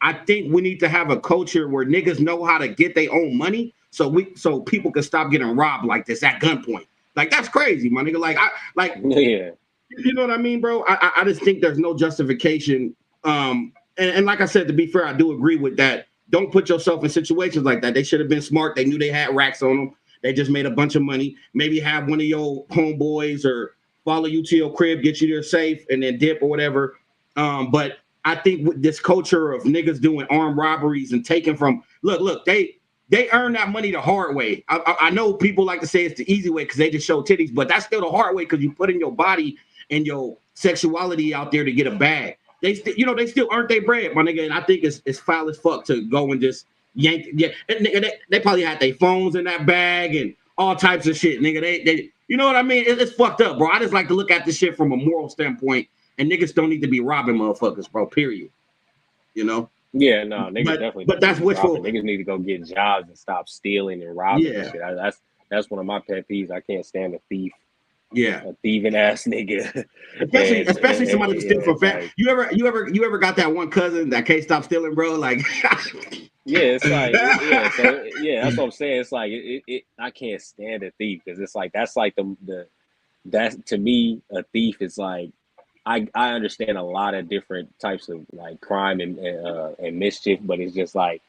I think we need to have a culture where niggas know how to get their own money, so people can stop getting robbed like this at gunpoint. Like, that's crazy, my nigga. You know what I mean, bro? I just think there's no justification. And like I said, to be fair, I do agree with that. Don't put yourself in situations like that. They should have been smart. They knew they had racks on them. They just made a bunch of money. Maybe have one of your homeboys or follow you to your crib, get you there safe, and then dip or whatever. But I think with this culture of niggas doing armed robberies and taking from, look, they earn that money the hard way. I know people like to say it's the easy way because they just show titties, but that's still the hard way because you put in your body and your sexuality out there to get a bag. They still earn their bread, my nigga, and I think it's foul as fuck to go and just yank. Yeah, and they probably had their phones in that bag and all types of shit, nigga. They you know what I mean? It's fucked up, bro. I just like to look at this shit from a moral standpoint, and niggas don't need to be robbing motherfuckers, bro. Period. You know? Yeah, no, niggas definitely. But that's wishful. Niggas need to go get jobs and stop stealing and robbing and shit. That's one of my pet peeves. I can't stand a thief. Yeah, a thieving ass nigga. Especially somebody who steals from family. Like, you ever got that one cousin that can't stop stealing, bro? Like, it's like, that's what I'm saying. It's like I can't stand a thief because it's like that's like that's to me a thief is like I understand a lot of different types of like crime and mischief, but it's just like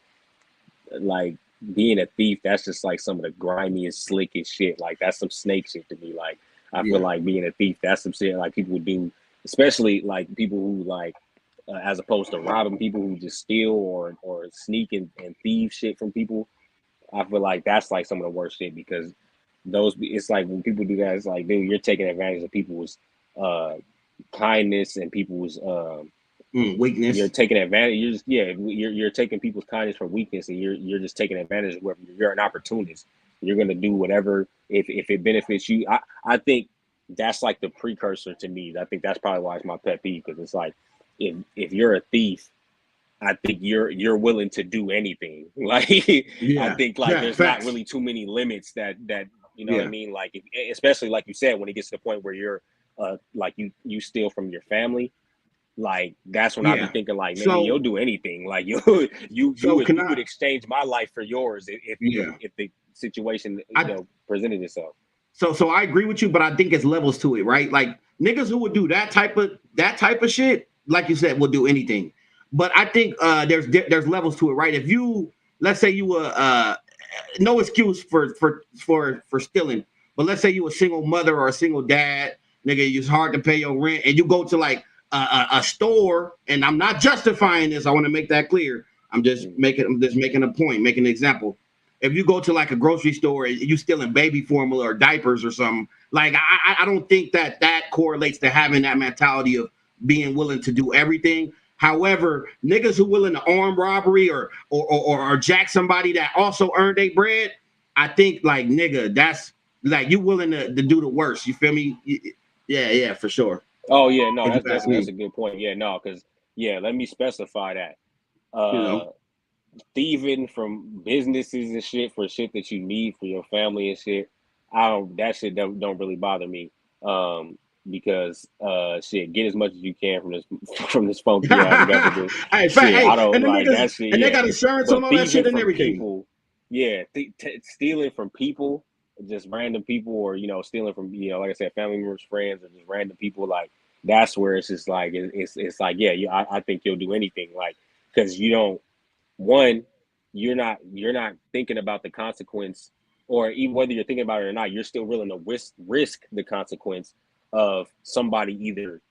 being a thief. That's just like some of the grimiest, slickest shit. Like that's some snake shit to me. Like. I feel like being a thief, that's some shit like people would do, especially like people who like, as opposed to robbing people who just steal or sneak and thieve shit from people. I feel like that's like some of the worst shit because it's like when people do that, it's like, dude, you're taking advantage of people's kindness and people's weakness. You're taking advantage. You're taking people's kindness for weakness, and you're just taking advantage of whoever. You're an opportunist. You're gonna do whatever if it benefits you. I think that's like the precursor to me. I think that's probably why it's my pet peeve because it's like if you're a thief, I think you're willing to do anything. Like I think like there's not really too many limits that you know what I mean. Like especially like you said when it gets to the point where you're like you steal from your family. like that's when I be Yeah. thinking like, nigga, So you'll do anything. Like you would exchange my life for yours if the situation presented itself. So I agree with you, but I think it's levels to it, right? Like niggas who would do that type of shit, like you said, will do anything. But I think there's levels to it, right? If you, let's say you were no excuse for stealing, but let's say you a single mother or a single dad, nigga, it's hard to pay your rent, and you go to like a store, and I'm not justifying this. I want to make that clear. I'm just making a point, making an example. If you go to like a grocery store and you stealing baby formula or diapers or something, like I don't think that correlates to having that mentality of being willing to do everything. However, niggas who willing to arm robbery or jack somebody that also earned their bread, I think like nigga, that's like you willing to do the worst. You feel me? Yeah, for sure. Oh yeah, no, that's a good point. Yeah, no, because let me specify that. Thieving from businesses and shit for shit that you need for your family and shit, that shit don't really bother me. Because shit, get as much as you can from this funky ass government. I don't like that shit. And they got insurance on all that shit and everything. People, stealing from people, just random people, or stealing from like I said, family members, friends, or just random people. Like that's where it's just like it's like I think you'll do anything, like because you don't. One, you're not thinking about the consequence, or even whether you're thinking about it or not, you're still willing to risk the consequence of somebody either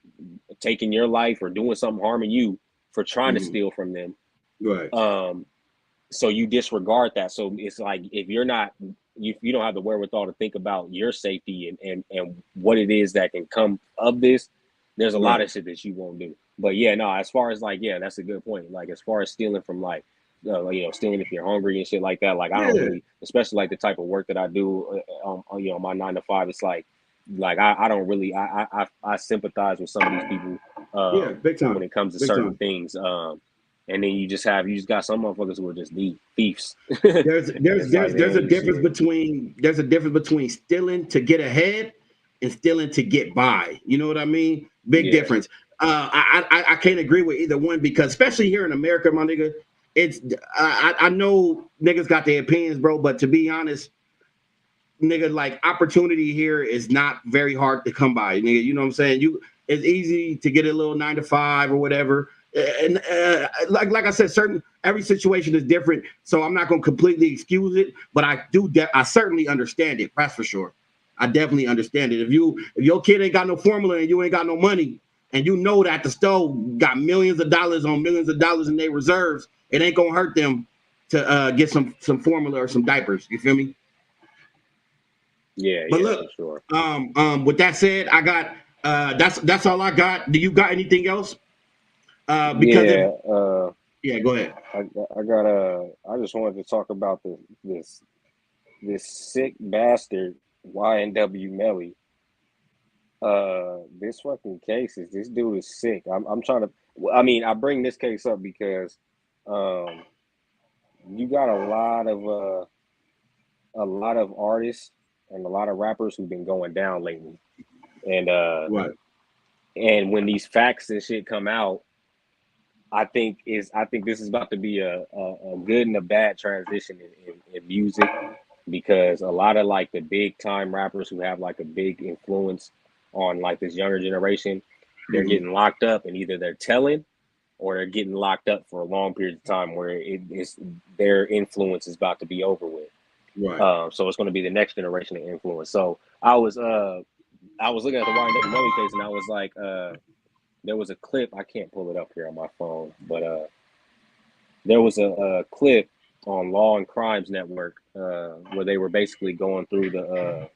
taking your life or doing something harming you for trying to steal from them. Right. So you disregard that. So it's like if you don't have the wherewithal to think about your safety and what it is that can come of this, there's a lot of shit that you won't do. But as far as like, that's a good point. Like as far as stealing from like, stealing if you're hungry and shit like that. Like I don't really, especially like the type of work that I do, my 9 to 5. It's like I don't really, I sympathize with some of these people, big time when it comes to certain things. And then you just got some motherfuckers who are just thieves. There's a difference between stealing to get ahead and stealing to get by. You know what I mean? Big difference. I can't agree with either one because especially here in America, my nigga, it's I know niggas got their opinions, bro, but to be honest, nigga, like opportunity here is not very hard to come by, nigga. You know what I'm saying? It's easy to get a little 9 to 5 or whatever. And like I said, every situation is different, so I'm not gonna completely excuse it, but I certainly understand it. That's for sure. I definitely understand it. If your kid ain't got no formula and you ain't got no money, and you know that the store got millions of dollars in their reserves, it ain't gonna hurt them to get some formula or some diapers. You feel me? But look, for sure. With that said, I got that's all I got. Do you got anything else? Go ahead. I just wanted to talk about this sick bastard Y&W Melly. This fucking case this dude is sick. I'm trying to. I mean, I bring this case up because you got a lot of artists and a lot of rappers who've been going down lately, and and when these facts and shit come out, I think this is about to be a good and a bad transition in music, because a lot of like the big time rappers who have like a big influence on like this younger generation, they're getting locked up, and either they're telling or they're getting locked up for a long period of time where their influence is about to be over with. Right. So it's going to be the next generation of influence. So I was looking at the Y&W Melly case, and I was like, there was a clip. I can't pull it up here on my phone, but there was a clip on Law and Crimes Network where they were basically going through the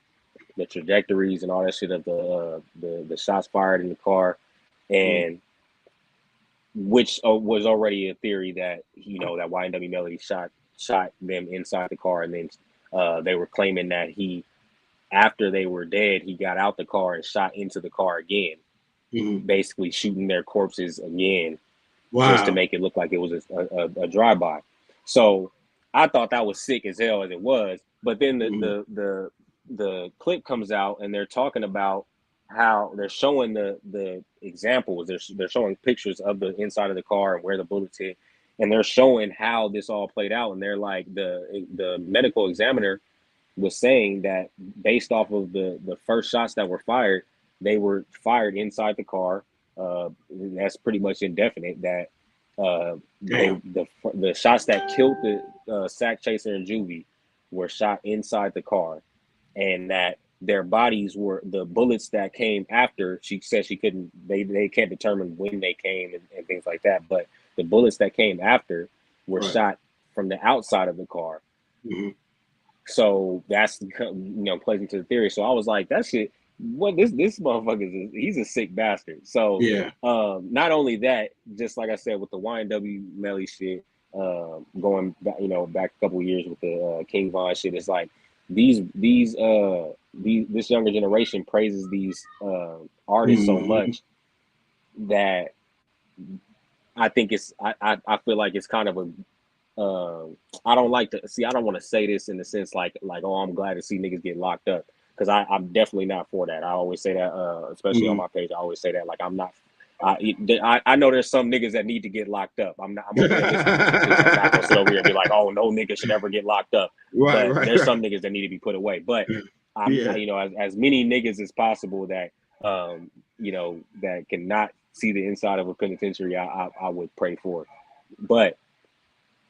trajectories and all that shit of the shots fired in the car, and which was already a theory that that Y&W Melody shot them inside the car, and then they were claiming that after they were dead, he got out the car and shot into the car again, basically shooting their corpses again, just to make it look like it was a drive-by. So I thought that was sick as hell as it was, but then the clip comes out and they're talking about how they're showing the examples. They're showing pictures of the inside of the car and where the bullets hit, and they're showing how this all played out. And they're like, the medical examiner was saying that based off of the first shots that were fired, they were fired inside the car. That's pretty much indefinite. That the shots that killed the sack chaser and juvie were shot inside the car, and that their bodies were the bullets that came after. She said she couldn't. They can't determine when they came and things like that. But the bullets that came after were shot from the outside of the car. Mm-hmm. So that's plays into the theory. So I was like, that shit. What this motherfucker he's a sick bastard. So yeah. Not only that, just like I said with the YNW Melly shit, going back, back a couple of years with the King Von shit, it's like this younger generation praises these artists so much that I think I feel like it's kind of a I don't want to say this in the sense like oh, I'm glad to see niggas get locked up, because I'm definitely not for that. I always say that, especially on my page. I always say that, like, I'm not. I know there's some niggas that need to get locked up. I'm not gonna sit over here and be like, oh, no nigga should ever get locked up. There's some niggas that need to be put away. But as many niggas as possible that that cannot see the inside of a penitentiary, I would pray for. But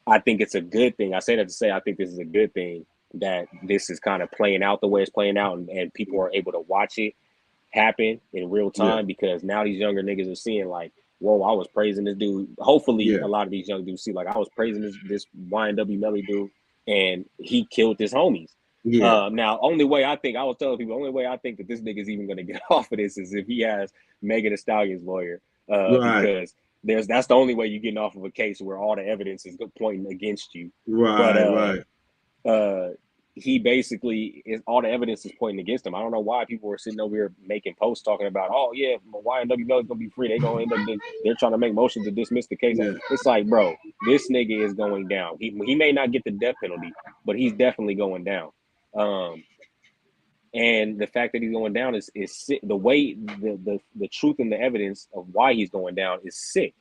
I think it's a good thing. I say that to say I think this is a good thing that this is kind of playing out the way it's playing out, and people are able to watch it happen in real time, because now these younger niggas are seeing like, whoa, I was praising this dude. Hopefully a lot of these young dudes see like, I was praising this YNW Melly dude, and he killed his homies. Now, only way I think that this nigga is even going to get off of this is if he has Megan Thee Stallion's lawyer, because that's the only way you're getting off of a case where all the evidence is pointing against you. He basically all the evidence is pointing against him. I don't know why people are sitting over here making posts talking about, oh yeah, YNW Melly's gonna be free. They're trying to make motions to dismiss the case. It's like, bro, this nigga is going down. He may not get the death penalty, but he's definitely going down. And the fact that he's going down is sick. The way the truth and the evidence of why he's going down is sick.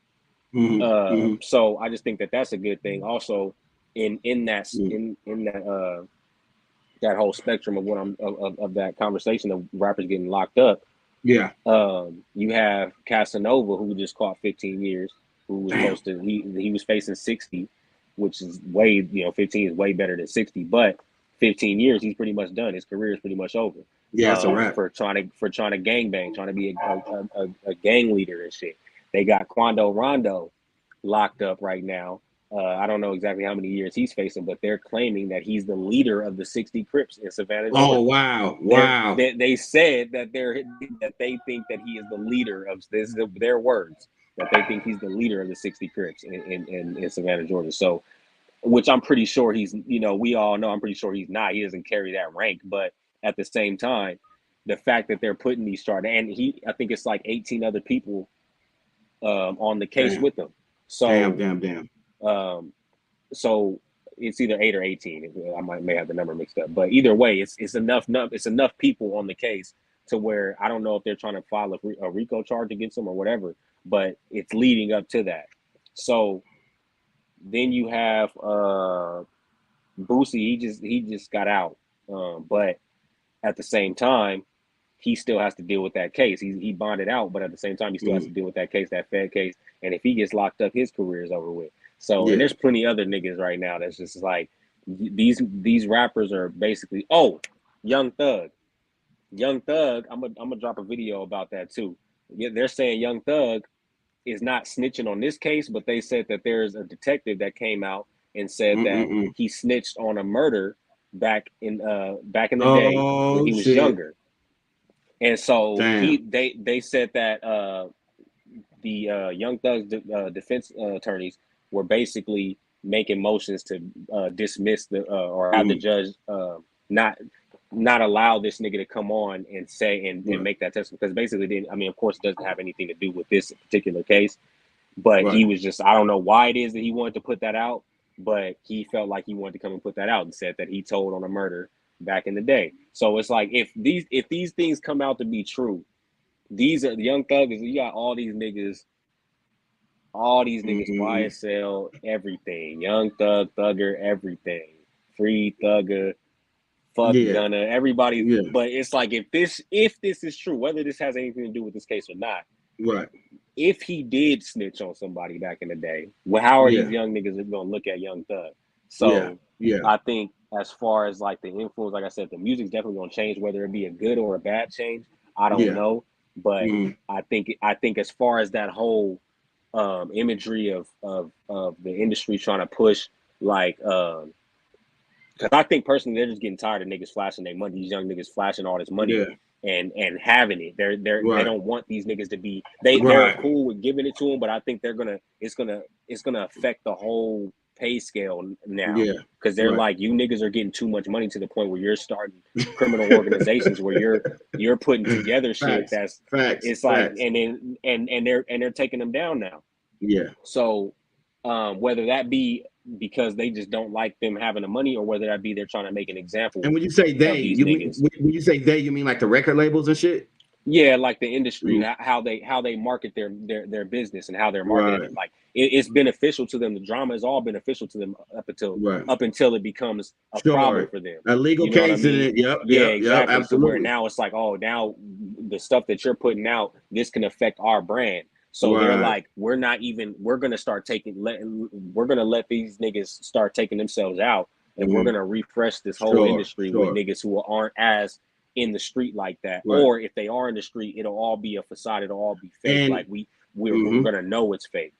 So I just think that that's a good thing. Also, in that that whole spectrum of what of that conversation of rappers getting locked up. You have Casanova, who just caught 15 years, who was supposed to he was facing 60, which is way 15 is way better than 60, but 15 years he's pretty much done. His career is pretty much over. That's a wrap. For trying to gangbang, trying to be a gang leader and shit. They got Quando Rondo locked up right now. I don't know exactly how many years he's facing, but they're claiming that he's the leader of the 60 Crips in Savannah, Georgia. Oh, wow. They said that they think that he is the leader of this. Their words, that they think he's the leader of the 60 Crips in Savannah, Georgia. So, which I'm pretty sure he's, we all know, I'm pretty sure he's not. He doesn't carry that rank. But at the same time, the fact that they're putting these charges, and I think it's like 18 other people on the case with him. So damn. So it's either 8 or 18. I may have the number mixed up, but either way, it's enough people on the case to where I don't know if they're trying to file a RICO charge against them or whatever, but it's leading up to that. So then you have Boosie. He just got out, but at the same time, he still has to deal with that case. He bonded out, but at the same time, he still has to deal with that case, that Fed case. And if he gets locked up, his career is over with. So, and there's plenty other niggas right now that's just like, these rappers are basically, Young Thug. I'm gonna drop a video about that too. Yeah, they're saying Young Thug is not snitching on this case, but they said that there's a detective that came out and said that he snitched on a murder back in the day when he was younger. And so they said that the Young Thug's defense attorneys were basically making motions to dismiss or have the judge not allow this nigga to come on and say and make that testimony, because basically of course it doesn't have anything to do with this particular case, but he was just, I don't know why it is that he wanted to put that out, but he felt like he wanted to come and put that out and said that he told on a murder back in the day. So it's like, if these things come out to be true, these are the Young Thuggers. You got all these niggas, Mhm. YSL, everything. Young Thug, Thugger, everything. Free Thugger, fuck Yeah, Gunna, everybody. yeah, But it's like if this is true, whether this has anything to do with this case or not, right, if he did snitch on somebody back in the day, well, how are yeah, these young niggas gonna look at Young Thug? yeah, So yeah, I think as far as like the influence, like I said, the music's definitely gonna change, whether it be a good or a bad change. I don't yeah. know, but Mhm. I think as far as that whole imagery of the industry trying to push like because I think personally they're just getting tired of niggas flashing their money. These young niggas flashing all this money Yeah, and having it. They right, don't want these niggas to be. They're right, cool with giving it to them, but I think it's gonna affect the whole pay scale now yeah, because they're right. like, you niggas are getting too much money to the point where you're starting criminal organizations where you're putting together shit Facts, that's facts, it's like facts. and then they're taking them down now. Yeah. So whether that be because they just don't like them having the money, or whether that be they're trying to make an example And when you say they, of these you mean niggas. when you say they, you mean like the record labels and shit? Yeah, like the industry, Mhm. how they market their business and how they're marketing Right, it. Like it's beneficial to them. The drama is all beneficial to them right. up until it becomes a problem Sure. for them. A legal You know what I case in mean? it. Yep, Yeah, yep, yep. exactly. So where Absolutely. now it's like, oh, now the stuff that you're putting out, this can affect our brand. So they're Right. like, we're gonna let these niggas start taking themselves out, and we're Mhm. gonna refresh this whole Sure, industry with sure. niggas who aren't as in the street like that. Right. Or if they are in the street, it'll all be a facade, it'll all be fake. And Like we're mhm. gonna know it's fake.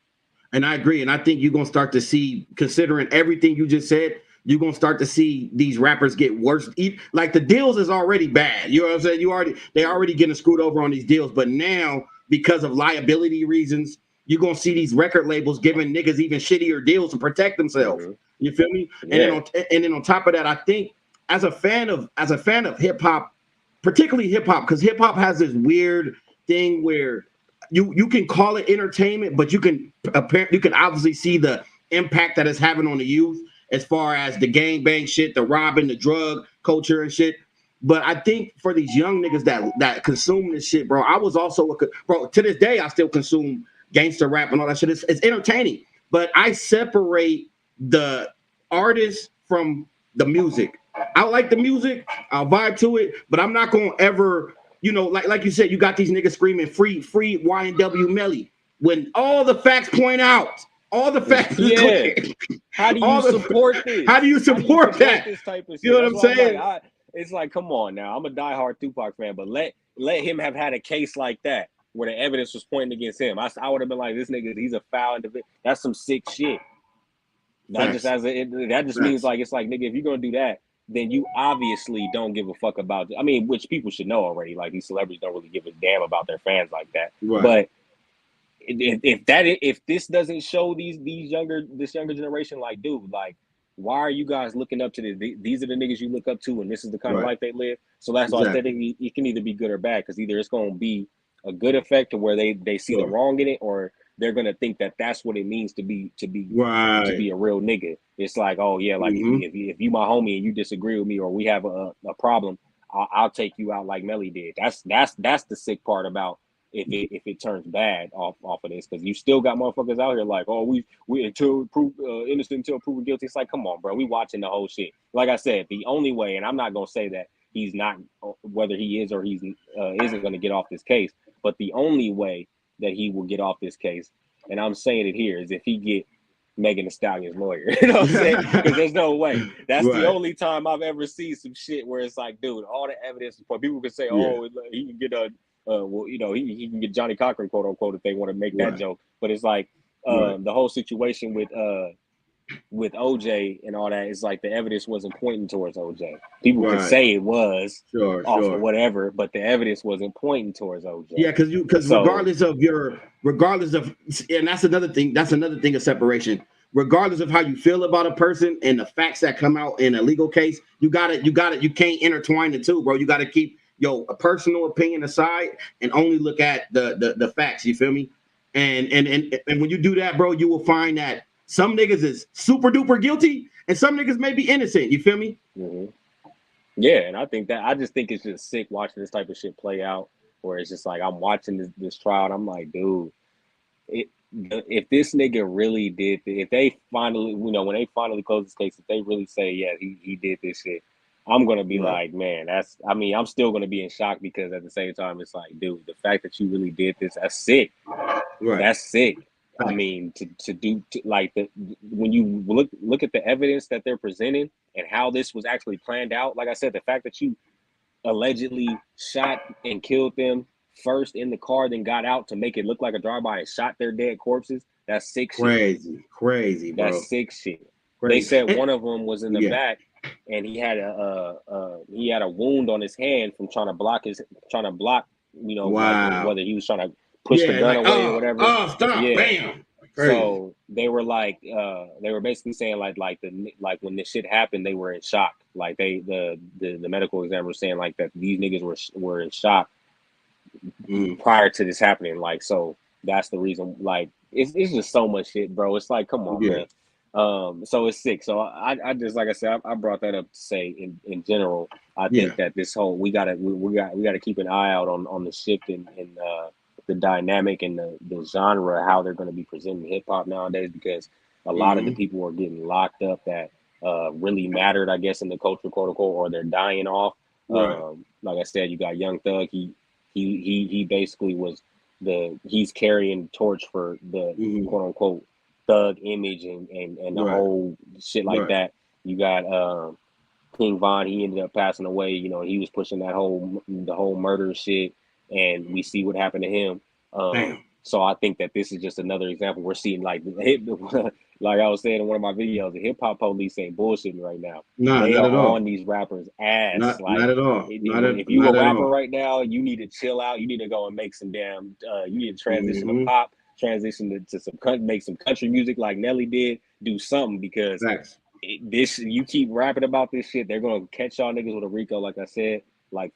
And I agree. And I think you're gonna start to see, considering everything you just said, you're gonna start to see these rappers get worse. Like the deals is already bad. You know what I'm saying? They already getting screwed over on these deals. But now, because of liability reasons, you're gonna see these record labels giving niggas even shittier deals to protect themselves. Mm-hmm. You feel me? Yeah. And then on top of that, I think as a fan of hip hop, particularly hip hop, because hip hop has this weird thing where you can call it entertainment, but you can obviously see the impact that it's having on the youth as far as the gang bang shit, the robbing, the drug culture and shit. But I think for these young niggas that consume this shit, bro, I was also bro. To this day, I still consume gangster rap and all that shit. It's entertaining, but I separate the artist from the music. I like the music, I'll vibe to it, but I'm not gonna ever, like you said, you got these niggas screaming free YNW Melly when all the facts point out, all the facts is Yeah. clear. How do you support this? How do you support that? This type of shit? You know what That's I'm why I'm saying? like, it's like, come on now. I'm a diehard Tupac fan, but let him have had a case like that where the evidence was pointing against him. I would have been like, this nigga, he's a foul individual. That's some sick shit. That just Facts. means Facts. like, it's like, nigga, if you're gonna do that, then you obviously don't give a fuck about. I mean, which people should know already. Like these celebrities don't really give a damn about their fans like that. Right. But if this doesn't show this younger generation, like, dude, like, why are you guys looking up to this? These are the niggas you look up to, and this is the kind of Right. life they live. So that's why I said it can either be good or bad, because either it's going to be a good effect to where they see the wrong in it, or they're going to think that that's what it means to be Right. a real nigga. It's like, oh yeah, like if you my homie and you disagree with me, or we have a problem, I'll take you out like Melly did. That's the sick part about if it turns bad off of this, because you still got motherfuckers out here like, oh, we until prove innocent until proven guilty. It's like, come on, bro, we watching the whole shit. Like I said, the only way, and I'm not gonna say that he's not, whether he is or he's isn't gonna get off this case, but the only way that he will get off this case, and I'm saying it here, is if he get Megan Thee Stallion's lawyer. You know what I'm saying? Because there's no way. That's the only time I've ever seen some shit where it's like, dude, all the evidence. People can say, oh, he can get well, you know, he can get Johnny Cochran, quote unquote, if they want to make that joke. But it's like the whole situation with OJ and all that is like the evidence wasn't pointing towards OJ. People can say it was off or whatever, but the evidence wasn't pointing towards OJ. Yeah, because regardless of, and that's another thing. That's another thing of separation. Regardless of how you feel about a person and the facts that come out in a legal case, you can't intertwine the two, bro. You got to keep your personal opinion aside and only look at the facts. You feel me? And when you do that, bro, you will find that some niggas is super duper guilty and some niggas may be innocent. You feel me? Mm-hmm. Yeah, and I just think it's just sick watching this type of shit play out. where it's just like I'm watching this trial and I'm like, dude, if this nigga really did, if they finally, when they finally close this case, if they really say, yeah, he did this shit, I'm gonna be like, man, I'm still gonna be in shock, because at the same time, it's like, dude, the fact that you really did this, that's sick. Right. That's sick. I mean, when you look at the evidence that they're presenting and how this was actually planned out, like I said, the fact that you allegedly shot and killed them first in the car, then got out to make it look like a drive-by and shot their dead corpses, that's sick shit. Crazy, bro. That's sick shit. Crazy. They said one of them was in the back, and he had a wound on his hand from trying to block, like, whether he was trying to push the gun away or whatever. Oh, stop! Yeah. Bam. Crazy. So they were like, they were basically saying like when this shit happened, they were in shock. Like the medical examiner was saying like that these niggas were in shock prior to this happening. Like, so that's the reason. Like, it's just so much shit, bro. It's like, come on, man. So it's sick. So I just, like I said, I brought that up to say in general, I think that this whole we gotta keep an eye out on the shift in the dynamic and the genre, how they're going to be presenting hip hop nowadays, because a lot of the people are getting locked up that really mattered, I guess, in the culture, quote unquote, or they're dying off. Right. Like I said, you got Young Thug. He basically was he's carrying torch for the quote unquote thug image and the whole shit like that. You got King Von. He ended up passing away. You know, he was pushing the whole murder shit, and we see what happened to him. So I think that this is just another example. We're seeing like like I was saying in one of my videos, the hip hop police ain't bullshitting right now. They are on these rappers' ass. Not at all. If you a rapper right now, you need to chill out. You need to go and make some damn. You need to transition to pop, transition to some make some country music like Nelly did. Do something, because you keep rapping about this shit, they're gonna catch y'all niggas with a RICO. Like I said, like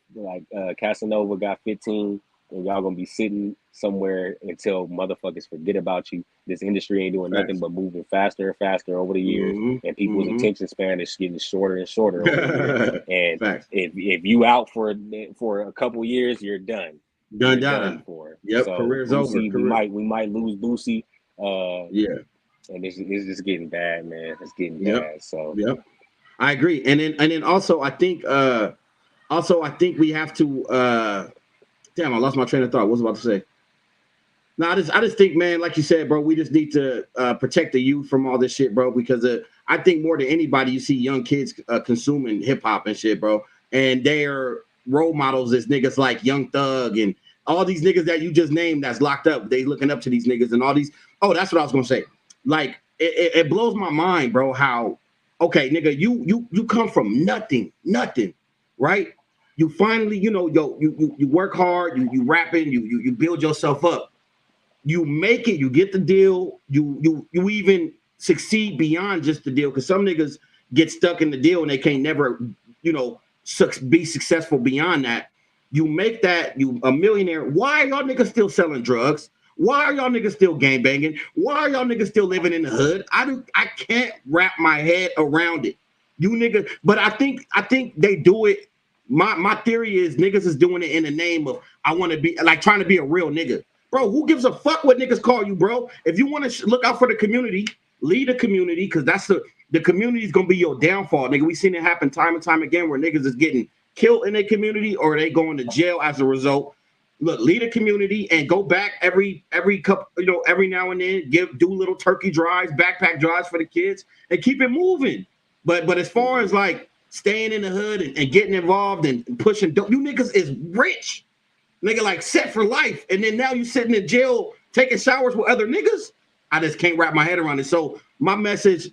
Casanova got 15. And y'all gonna be sitting somewhere until motherfuckers forget about you. This industry ain't doing nothing but moving faster and faster over the years, and people's attention span is getting shorter and shorter over the years. And if you out for a couple years, you're done. Done for. Yep, so career's Boosie, over. We might lose Boosie. And it's just getting bad, man. It's getting bad. So I agree. And then also I think we have to damn, I lost my train of thought. What was I about to say? No, I just think, man, like you said, bro, we just need to protect the youth from all this shit, bro, because I think more than anybody, you see young kids consuming hip hop and shit, bro, and their role models is niggas like Young Thug and all these niggas that you just named that's locked up. They looking up to these niggas and all these. Oh, that's what I was gonna say. Like it blows my mind, bro. How nigga, you come from nothing, right? You finally, you work hard, you rapping, you build yourself up. You make it, you get the deal, you even succeed beyond just the deal, because some niggas get stuck in the deal and they can't never, be successful beyond that. You make that, you a millionaire. Why are y'all niggas still selling drugs? Why are y'all niggas still gangbanging? Why are y'all niggas still living in the hood? I can't wrap my head around it. You niggas, but I think they do it. My theory is niggas is doing it in the name of I want to be like trying to be a real nigga. Bro, who gives a fuck what niggas call you, bro? If you want to look out for the community, lead the community, because that's the community is going to be your downfall, nigga. We seen it happen time and time again where niggas is getting killed in their community or they going to jail as a result. Look, lead a community and go back every couple, every now and then, do little turkey drives, backpack drives for the kids and keep it moving. But as far as like staying in the hood and getting involved and pushing dope, you niggas is rich. Nigga, like set for life. And then now you sitting in jail taking showers with other niggas. I just can't wrap my head around it. So my message,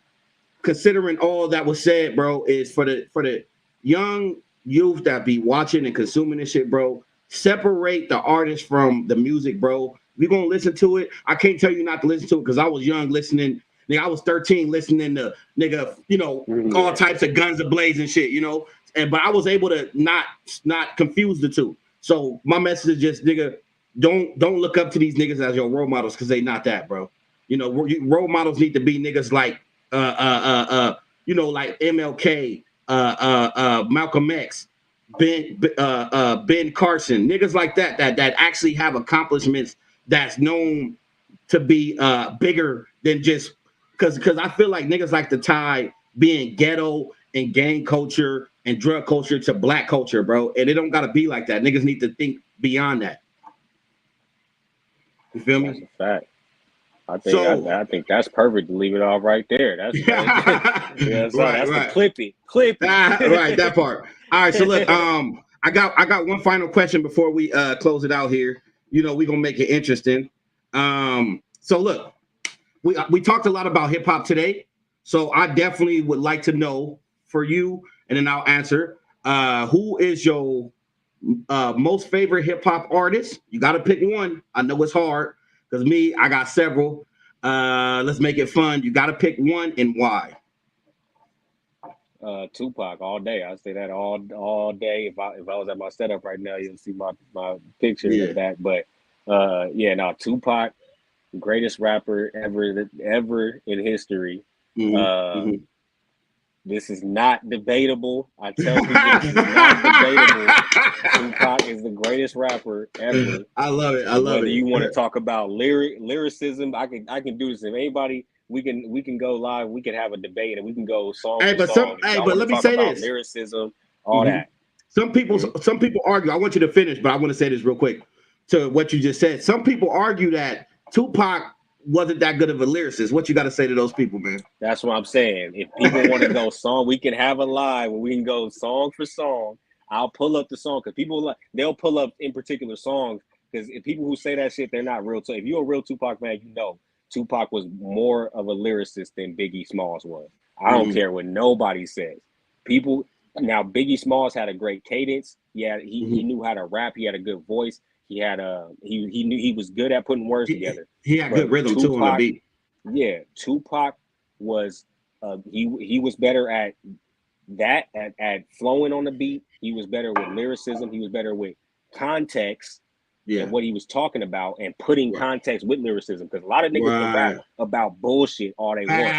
considering all that was said, bro, is for the young youth that be watching and consuming this shit, bro, separate the artist from the music, bro. We're gonna listen to it. I can't tell you not to listen to it because I was young listening. Nigga, I was 13 listening to all types of Guns Ablaze shit, but I was able to not confuse the two. So my message is just, nigga, don't look up to these niggas as your role models because they not that, bro. Role models need to be niggas like like MLK, Malcolm X, Ben Carson, niggas like that actually have accomplishments that's known to be bigger than just because I feel like niggas like to tie being ghetto and gang culture and drug culture to black culture, bro. And it don't gotta be like that. Niggas need to think beyond that. You feel That's me? a fact. I think So I think that's perfect to leave it off right there. That's yeah, so right, that's the right. clip it. Right, that part. All right, so look, I got one final question before we close it out here. You know, we're gonna make it interesting. So look, we talked a lot about hip hop today. So I definitely would like to know for you, and then I'll answer. Who is your most favorite hip hop artist? You got to pick one. I know it's hard because I got several. Let's make it fun. You got to pick one and why. Tupac all day. I say that all day. If I was at my setup right now, you'll see my picture in the back. But Tupac, greatest rapper ever in history. This is not debatable. I tell people this is not debatable. Tupac is the greatest rapper ever. I love it. Whether you want to talk about lyricism, I can do this. If anybody, we can go live. We can have a debate and we can go song for song. But let me say this: lyricism, all that. Some people argue. I want you to finish, but I want to say this real quick to what you just said. Some people argue that Tupac wasn't that good of a lyricist. What you got to say to those people, man? That's what I'm saying. If people want to go song, we can have a live where we can go song for song. I'll pull up the song because they'll pull up in particular songs because if people who say that shit, they're not real. If you're a real Tupac fan, you know Tupac was more of a lyricist than Biggie Smalls was. I don't care what nobody says. Biggie Smalls had a great cadence. Yeah, he knew how to rap. He had a good voice. He had he knew he was good at putting words together. He had good rhythm too on the beat. Yeah, Tupac was he was better at that at flowing on the beat. He was better with lyricism. He was better with context and what he was talking about and putting context with lyricism. Because a lot of niggas can rap about bullshit all they want.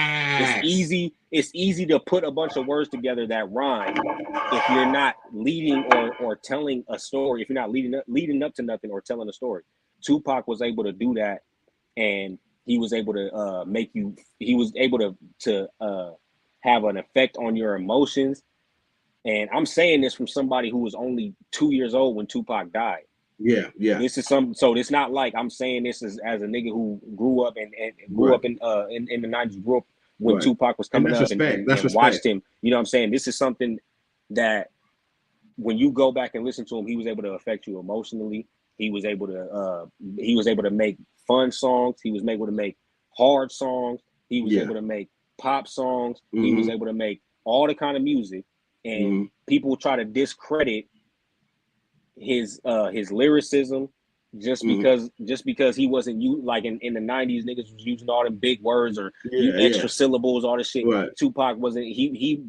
It's easy to put a bunch of words together that rhyme if you're not leading or telling a story. If you're not leading up to nothing or telling a story. Tupac was able to do that, and he was able to He was able to have an effect on your emotions. And I'm saying this from somebody who was only 2 years old when Tupac died. Yeah. This is so it's not like I'm saying this as a nigga who grew up and grew up in the 90s, grew up when Tupac was coming up and watched him. You know what I'm saying? This is something that when you go back and listen to him, he was able to affect you emotionally. He was able to make fun songs. He was able to make hard songs. He was able to make pop songs. He was able to make all the kind of music. And people try to discredit his lyricism just because he wasn't like in the 90s, niggas was using all them big words or extra syllables, all this shit. Right. Tupac wasn't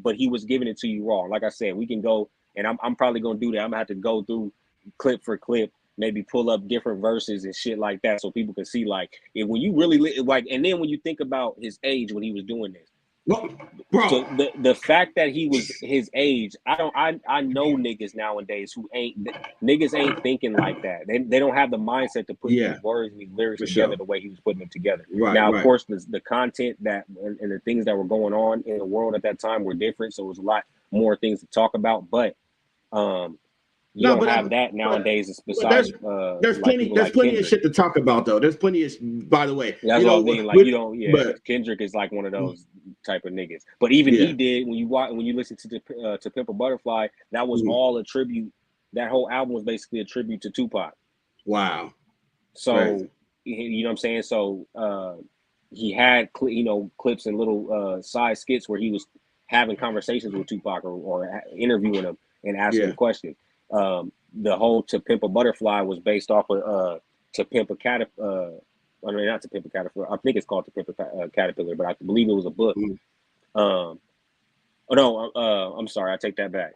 but he was giving it to you raw. Like I said, we can go and I'm probably gonna do that. I'm gonna have to go through clip for clip, maybe pull up different verses and shit like that so people can see like when you really like. And then when you think about his age when he was doing this. Well, bro. So the fact that he was his age, I know niggas nowadays who ain't thinking like that. They don't have the mindset to put these words and these lyrics together the way he was putting them together. Of course, the content that and the things that were going on in the world at that time were different, so it was a lot more things to talk about. But you don't have that nowadays. It's besides there's plenty of shit to talk about though. There's plenty of, by the way. That's what I mean. Like Kendrick is like one of those type of niggas. But even he did when you listen to Pimp a Butterfly, that was all a tribute. That whole album was basically a tribute to Tupac. Wow. So you know what I'm saying. So he had clips and little side skits where he was having conversations with Tupac or interviewing him and asking him questions. The whole To Pimp a Butterfly was based off of To Pimp a Caterpillar. I mean, not To Pimp a Caterpillar. I think it's called To Pimp a Caterpillar, but I believe it was a book. I'm sorry. I take that back.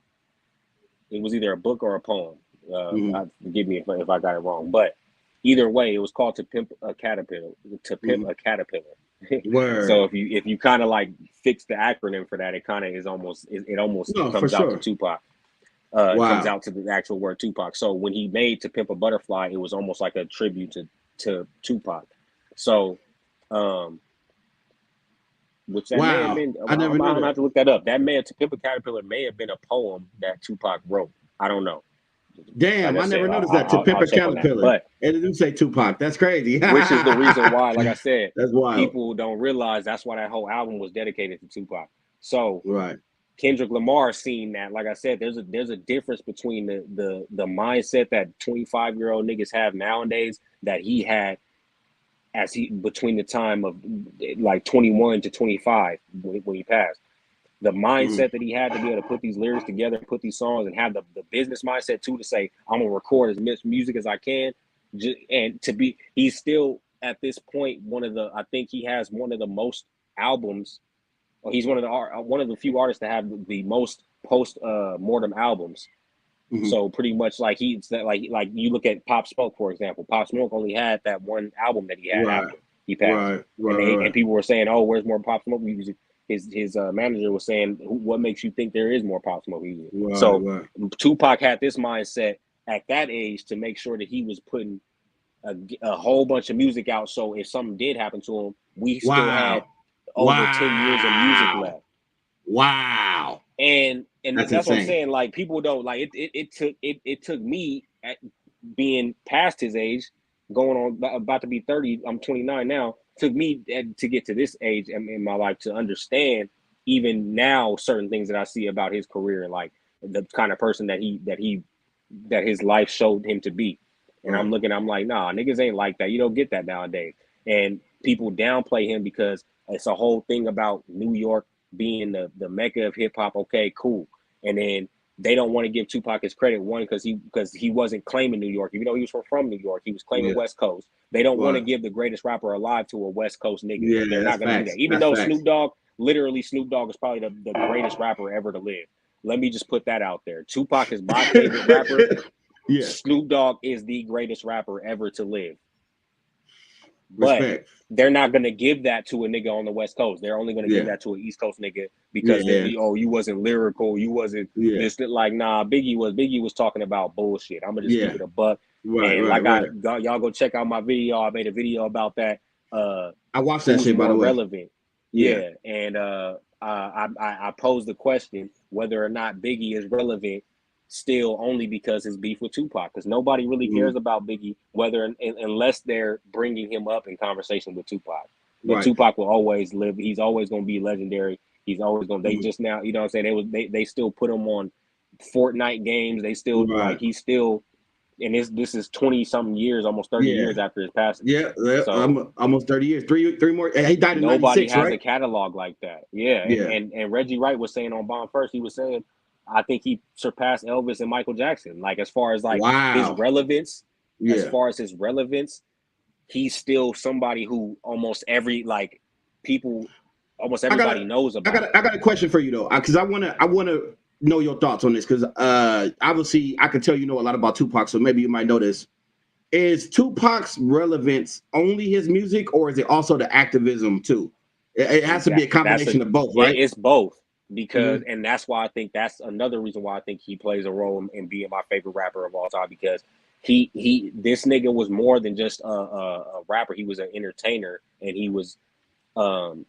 It was either a book or a poem. Forgive me if I got it wrong, but either way, it was called To Pimp a Caterpillar. To Pimp a Caterpillar. So if you kind of like fix the acronym for that, it kind of is almost it almost comes out to Tupac. comes out to the actual word Tupac. So when he made To Pimp a Butterfly, it was almost like a tribute to Tupac. So, which that may have been, I never knew I'm that. gonna have to look that up. That may have, To Pimp a Caterpillar may have been a poem that Tupac wrote. I don't know. Damn, Like I never said, noticed that. To Pimp a Caterpillar. But it didn't say Tupac. That's crazy. which is the reason why, like I said, that's wild. People don't realize that's why that whole album was dedicated to Tupac. So right. Kendrick Lamar seen that. Like I said, there's a difference between the mindset that 25-year-old niggas have nowadays that he had as he between the time of like 21 to 25 when he passed. The mindset that he had to be able to put these lyrics together and put these songs and have the business mindset too to say, I'm gonna record as much music as I can. And to be, he's still at this point I think he has one of the most albums, or he's one of the few artists that have the most post mortem albums. So pretty much like like you look at Pop Smoke, for example. Pop Smoke only had that one album that he had after he passed. And people were saying, oh, where's more Pop Smoke music? His manager was saying, what makes you think there is more Pop Smoke music? Tupac had this mindset at that age to make sure that he was putting a whole bunch of music out. So if something did happen to him, we still had over 10 years of music left. Wow. And that's what I'm saying. Like, people don't like it took me at being past his age, going on about to be 30. I'm 29 now. Took me to get to this age in my life to understand even now certain things that I see about his career, like the kind of person that his life showed him to be. And I'm like, nah, niggas ain't like that. You don't get that nowadays. And people downplay him because it's a whole thing about New York being the mecca of hip hop. Okay, cool. And then they don't want to give Tupac his credit, one, because he wasn't claiming New York. Even though he was from New York, he was claiming West Coast. They don't want to give the greatest rapper alive to a West Coast nigga. Yeah, they're not going to do that. Even though Snoop Dogg is probably the greatest rapper ever to live. Let me just put that out there. Tupac is my favorite rapper. Yeah. Snoop Dogg is the greatest rapper ever to live. Respect. But they're not going to give that to a nigga on the West Coast. They're only going to give that to an East Coast nigga because you wasn't lyrical, you wasn't this. Like, nah, Biggie was talking about bullshit. I'm gonna just keep it a buck. Y'all go check out my video. I made a video about that. I watched that shit, by the way. Relevant. Yeah. And I posed the question whether or not Biggie is relevant still, only because his beef with Tupac, because nobody really cares about Biggie unless they're bringing him up in conversation with Tupac. But Tupac will always live. He's always going to be legendary. He's always going to, they just now, you know what I'm saying? They still put him on Fortnite games. They still like, he's still, and this is 20 something years, almost 30 years after his passing. Yeah. So, almost 30 years, three more. He died in 96, nobody has right? a catalog like that. And Reggie Wright was saying on Bomb First, he was saying, I think he surpassed Elvis and Michael Jackson. Like, as far as like his relevance, he's still somebody who almost everybody knows about. I got a question for you though, because I wanna know your thoughts on this, because obviously I can tell you know a lot about Tupac, so maybe you might know this. Is Tupac's relevance only his music, or is it also the activism too? It has to be a combination of both, right? It's both. Because and that's why I think that's another reason why I think he plays a role in being my favorite rapper of all time, because this nigga was more than just a rapper. He was an entertainer, and he was an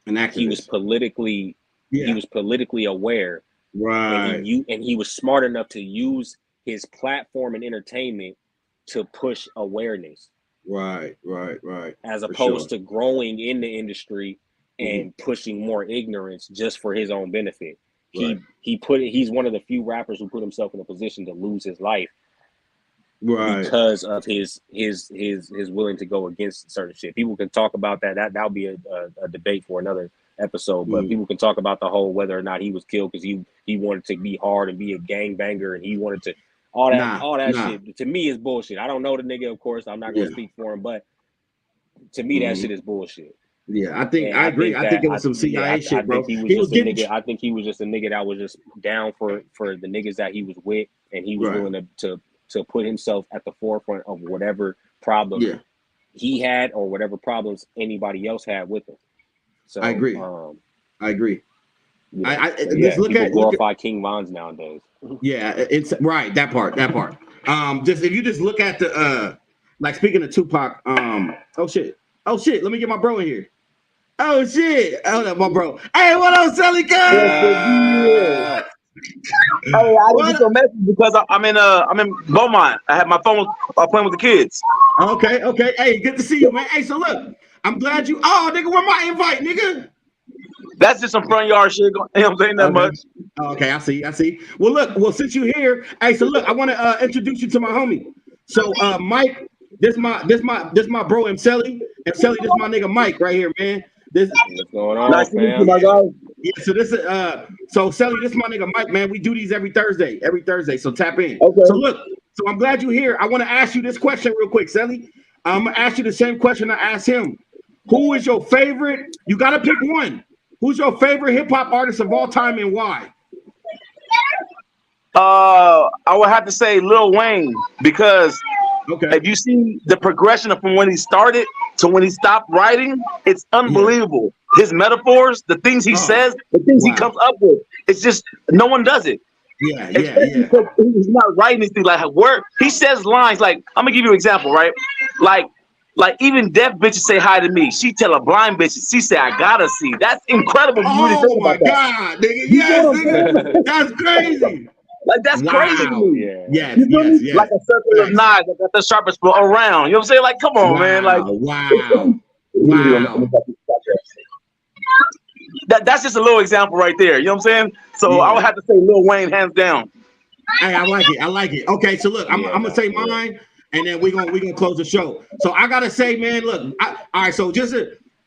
activist. He was politically aware, right? And he was smart enough to use his platform and entertainment to push awareness, right, as opposed to growing in the industry and pushing more ignorance just for his own benefit. He's one of the few rappers who put himself in a position to lose his life because of his willing to go against certain shit. People can talk about that. That'll be a debate for another episode, but people can talk about the whole whether or not he was killed because he wanted to be hard and be a gangbanger, and he wanted to all that shit. To me is bullshit. I don't know the nigga, of course. I'm not gonna speak for him, but to me that shit is bullshit. Yeah, I agree. I think it was some CIA shit, bro. I think he was just a nigga that was just down for the niggas that he was with, and he was willing to put himself at the forefront of whatever problem he had or whatever problems anybody else had with him. So I agree. Yeah. Just look people at glorify King Vons nowadays. Yeah, it's right, that part. Just if you just look at the like speaking of Tupac, oh shit, let me get my bro in here. Oh shit, oh my bro. Hey, what up, Sally Yes, Hey, I didn't get your message because I'm in Beaumont. I had my phone playing with the kids. Okay. Hey, good to see you, man. Hey, so look, I'm glad you. Oh, nigga, where my invite, nigga? That's just some front yard shit. I'm saying that much. Okay, I see. Well, look, since you're here, hey, so look, I want to introduce you to my homie. So, Mike, this my bro, Mselly. Mselly, this my nigga Mike right here, man. What's going on, nice to meet you, my guy. Yeah, so this is so Sally, this is my nigga Mike, man. We do these every Thursday. So tap in. Okay. So look, so I'm glad you're here. I want to ask you this question real quick, Sally. I'm gonna ask you the same question I asked him. Who is your favorite? You gotta pick one. Who's your favorite hip hop artist of all time and why? I would have to say Lil Wayne because Okay. if you see the progression from when he started to when he stopped writing, it's unbelievable. His metaphors, the things he says, the things he comes up with, it's just no one does it. Yeah. Because he's not writing these things like where he says lines like I'm gonna give you an example, right? Like even deaf bitches say hi to me. She tell a blind bitch, she say I gotta see. That's incredible. Oh my god, nigga! Yes, nigga, that's crazy. Like that's crazy to me. Yes. Like a circle of knives that got the sharpest around. You know what I'm saying? Like, come on, man. Like, wow. That's just a little example right there. You know what I'm saying? So I would have to say Lil Wayne hands down. Hey, I like it. Okay, so look, I'm gonna say mine, and then we're gonna close the show. So I gotta say, man, look, all right. So just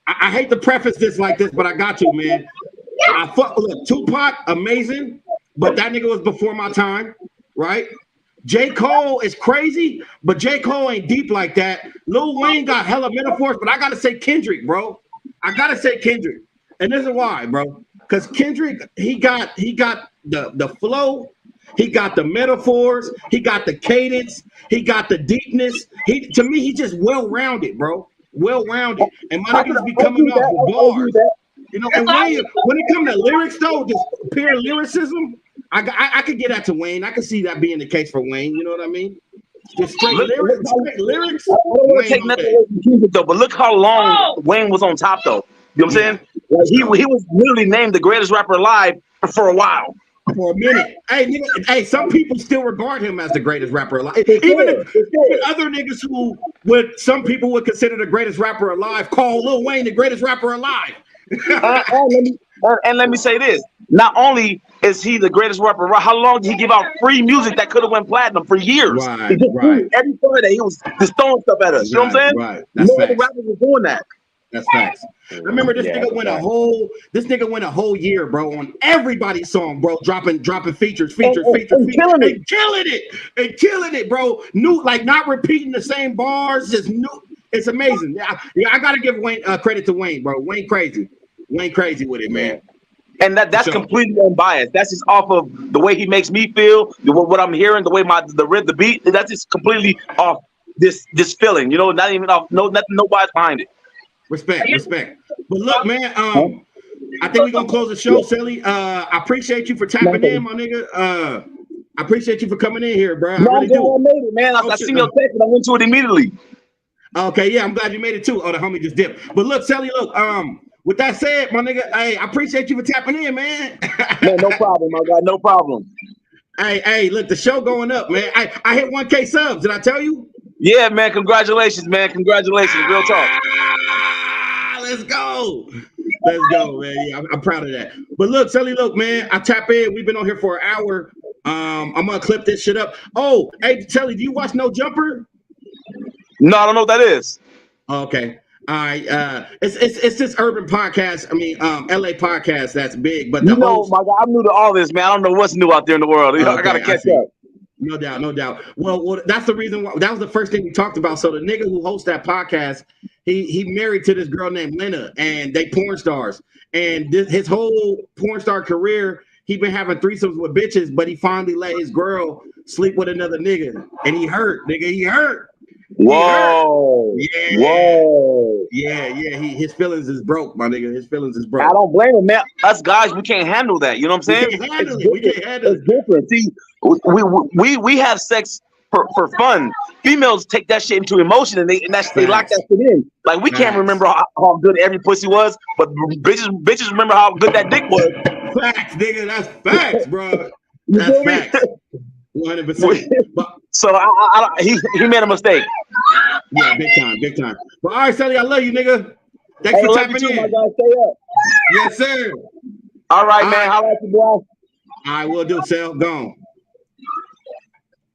I hate to preface this like this, but I got to, man. Look, Tupac, amazing. But that nigga was before my time, right? J. Cole is crazy, but J. Cole ain't deep like that. Lil Wayne got hella metaphors, but I gotta say Kendrick, bro. I gotta say Kendrick. And this is why, bro. Because Kendrick, he got the flow, he got the metaphors, he got the cadence, he got the deepness. To me, he just well-rounded, bro. Well-rounded. And my niggas be coming off with bars. You know, and when it comes to lyrics, though, just pure lyricism, I could get that to Wayne. I could see that being the case for Wayne. You know what I mean? Just straight lyrics. I don't want to take nothing away from Kendrick, though, but look how long Wayne was on top, though. You know what I'm saying? Like, he was literally named the greatest rapper alive for a while. For a minute. Hey, some people still regard him as the greatest rapper alive. Even other niggas who some people would consider the greatest rapper alive call Lil Wayne the greatest rapper alive. And let me say this. Not only is he the greatest rapper, how long did he give out free music that could have went platinum for years? Right. Every Friday he was just throwing stuff at us. You know what I'm saying? Right. That's no other rappers were doing that. That's facts. I remember this nigga went a whole year, bro, on everybody's song, bro, dropping features, and killing it, bro. New, like not repeating the same bars, just new. It's amazing. Yeah, I gotta give Wayne credit to Wayne, bro. Wayne crazy with it, man. And that's completely unbiased. That's just off of the way he makes me feel, what I'm hearing, the way the beat. That's just completely off this feeling. You know, not even off nobody's behind it. Respect. But look, man, I think we're gonna close the show, Sally. I appreciate you for tapping in, my nigga. I appreciate you for coming in here, bro. I really do. I made it, man. I seen your text and I went to it immediately. Okay, yeah, I'm glad you made it too. Oh, the homie just dipped. But look, Sally, with that said, my nigga, hey, I appreciate you for tapping in, man. Man, no problem, my guy, no problem. Hey, look, the show going up, man. I hit 1K subs. Did I tell you? Yeah, man. Congratulations, man. Congratulations. Real talk. Let's go, man. Yeah, I'm proud of that. But look, Sally, man, I tap in. We've been on here for an hour. I'm gonna clip this shit up. Oh, hey, Sally, do you watch No Jumper? No, I don't know what that is. Okay. All right. It's this urban podcast. I mean, LA podcast that's big. But my God, I'm new to all this, man. I don't know what's new out there in the world. Okay, I gotta catch up. No doubt. Well, that's the reason why. That was the first thing we talked about. So the nigga who hosts that podcast, he married to this girl named Lena, and they porn stars. And his whole porn star career, he been having threesomes with bitches, but he finally let his girl sleep with another nigga, and he hurt, nigga. He hurt. Whoa. Yeah. Whoa. Yeah. His feelings is broke, my nigga. His feelings is broke. I don't blame him, man. Us guys, we can't handle that. You know what I'm saying? We can't handle it. We can't handle It's different. See, we have sex for fun. Females take that shit into emotion and they lock that shit in. Like we can't remember how good every pussy was, but bitches remember how good that dick was. Facts, nigga. That's facts, bro. That's facts. 100%. So he made a mistake. Yeah, big time. But all right, Sally, I love you, nigga. Thanks for tapping in. My guy. Stay up. Yes, sir. All right, man. How about you, bro? I will do, Sal. Gone.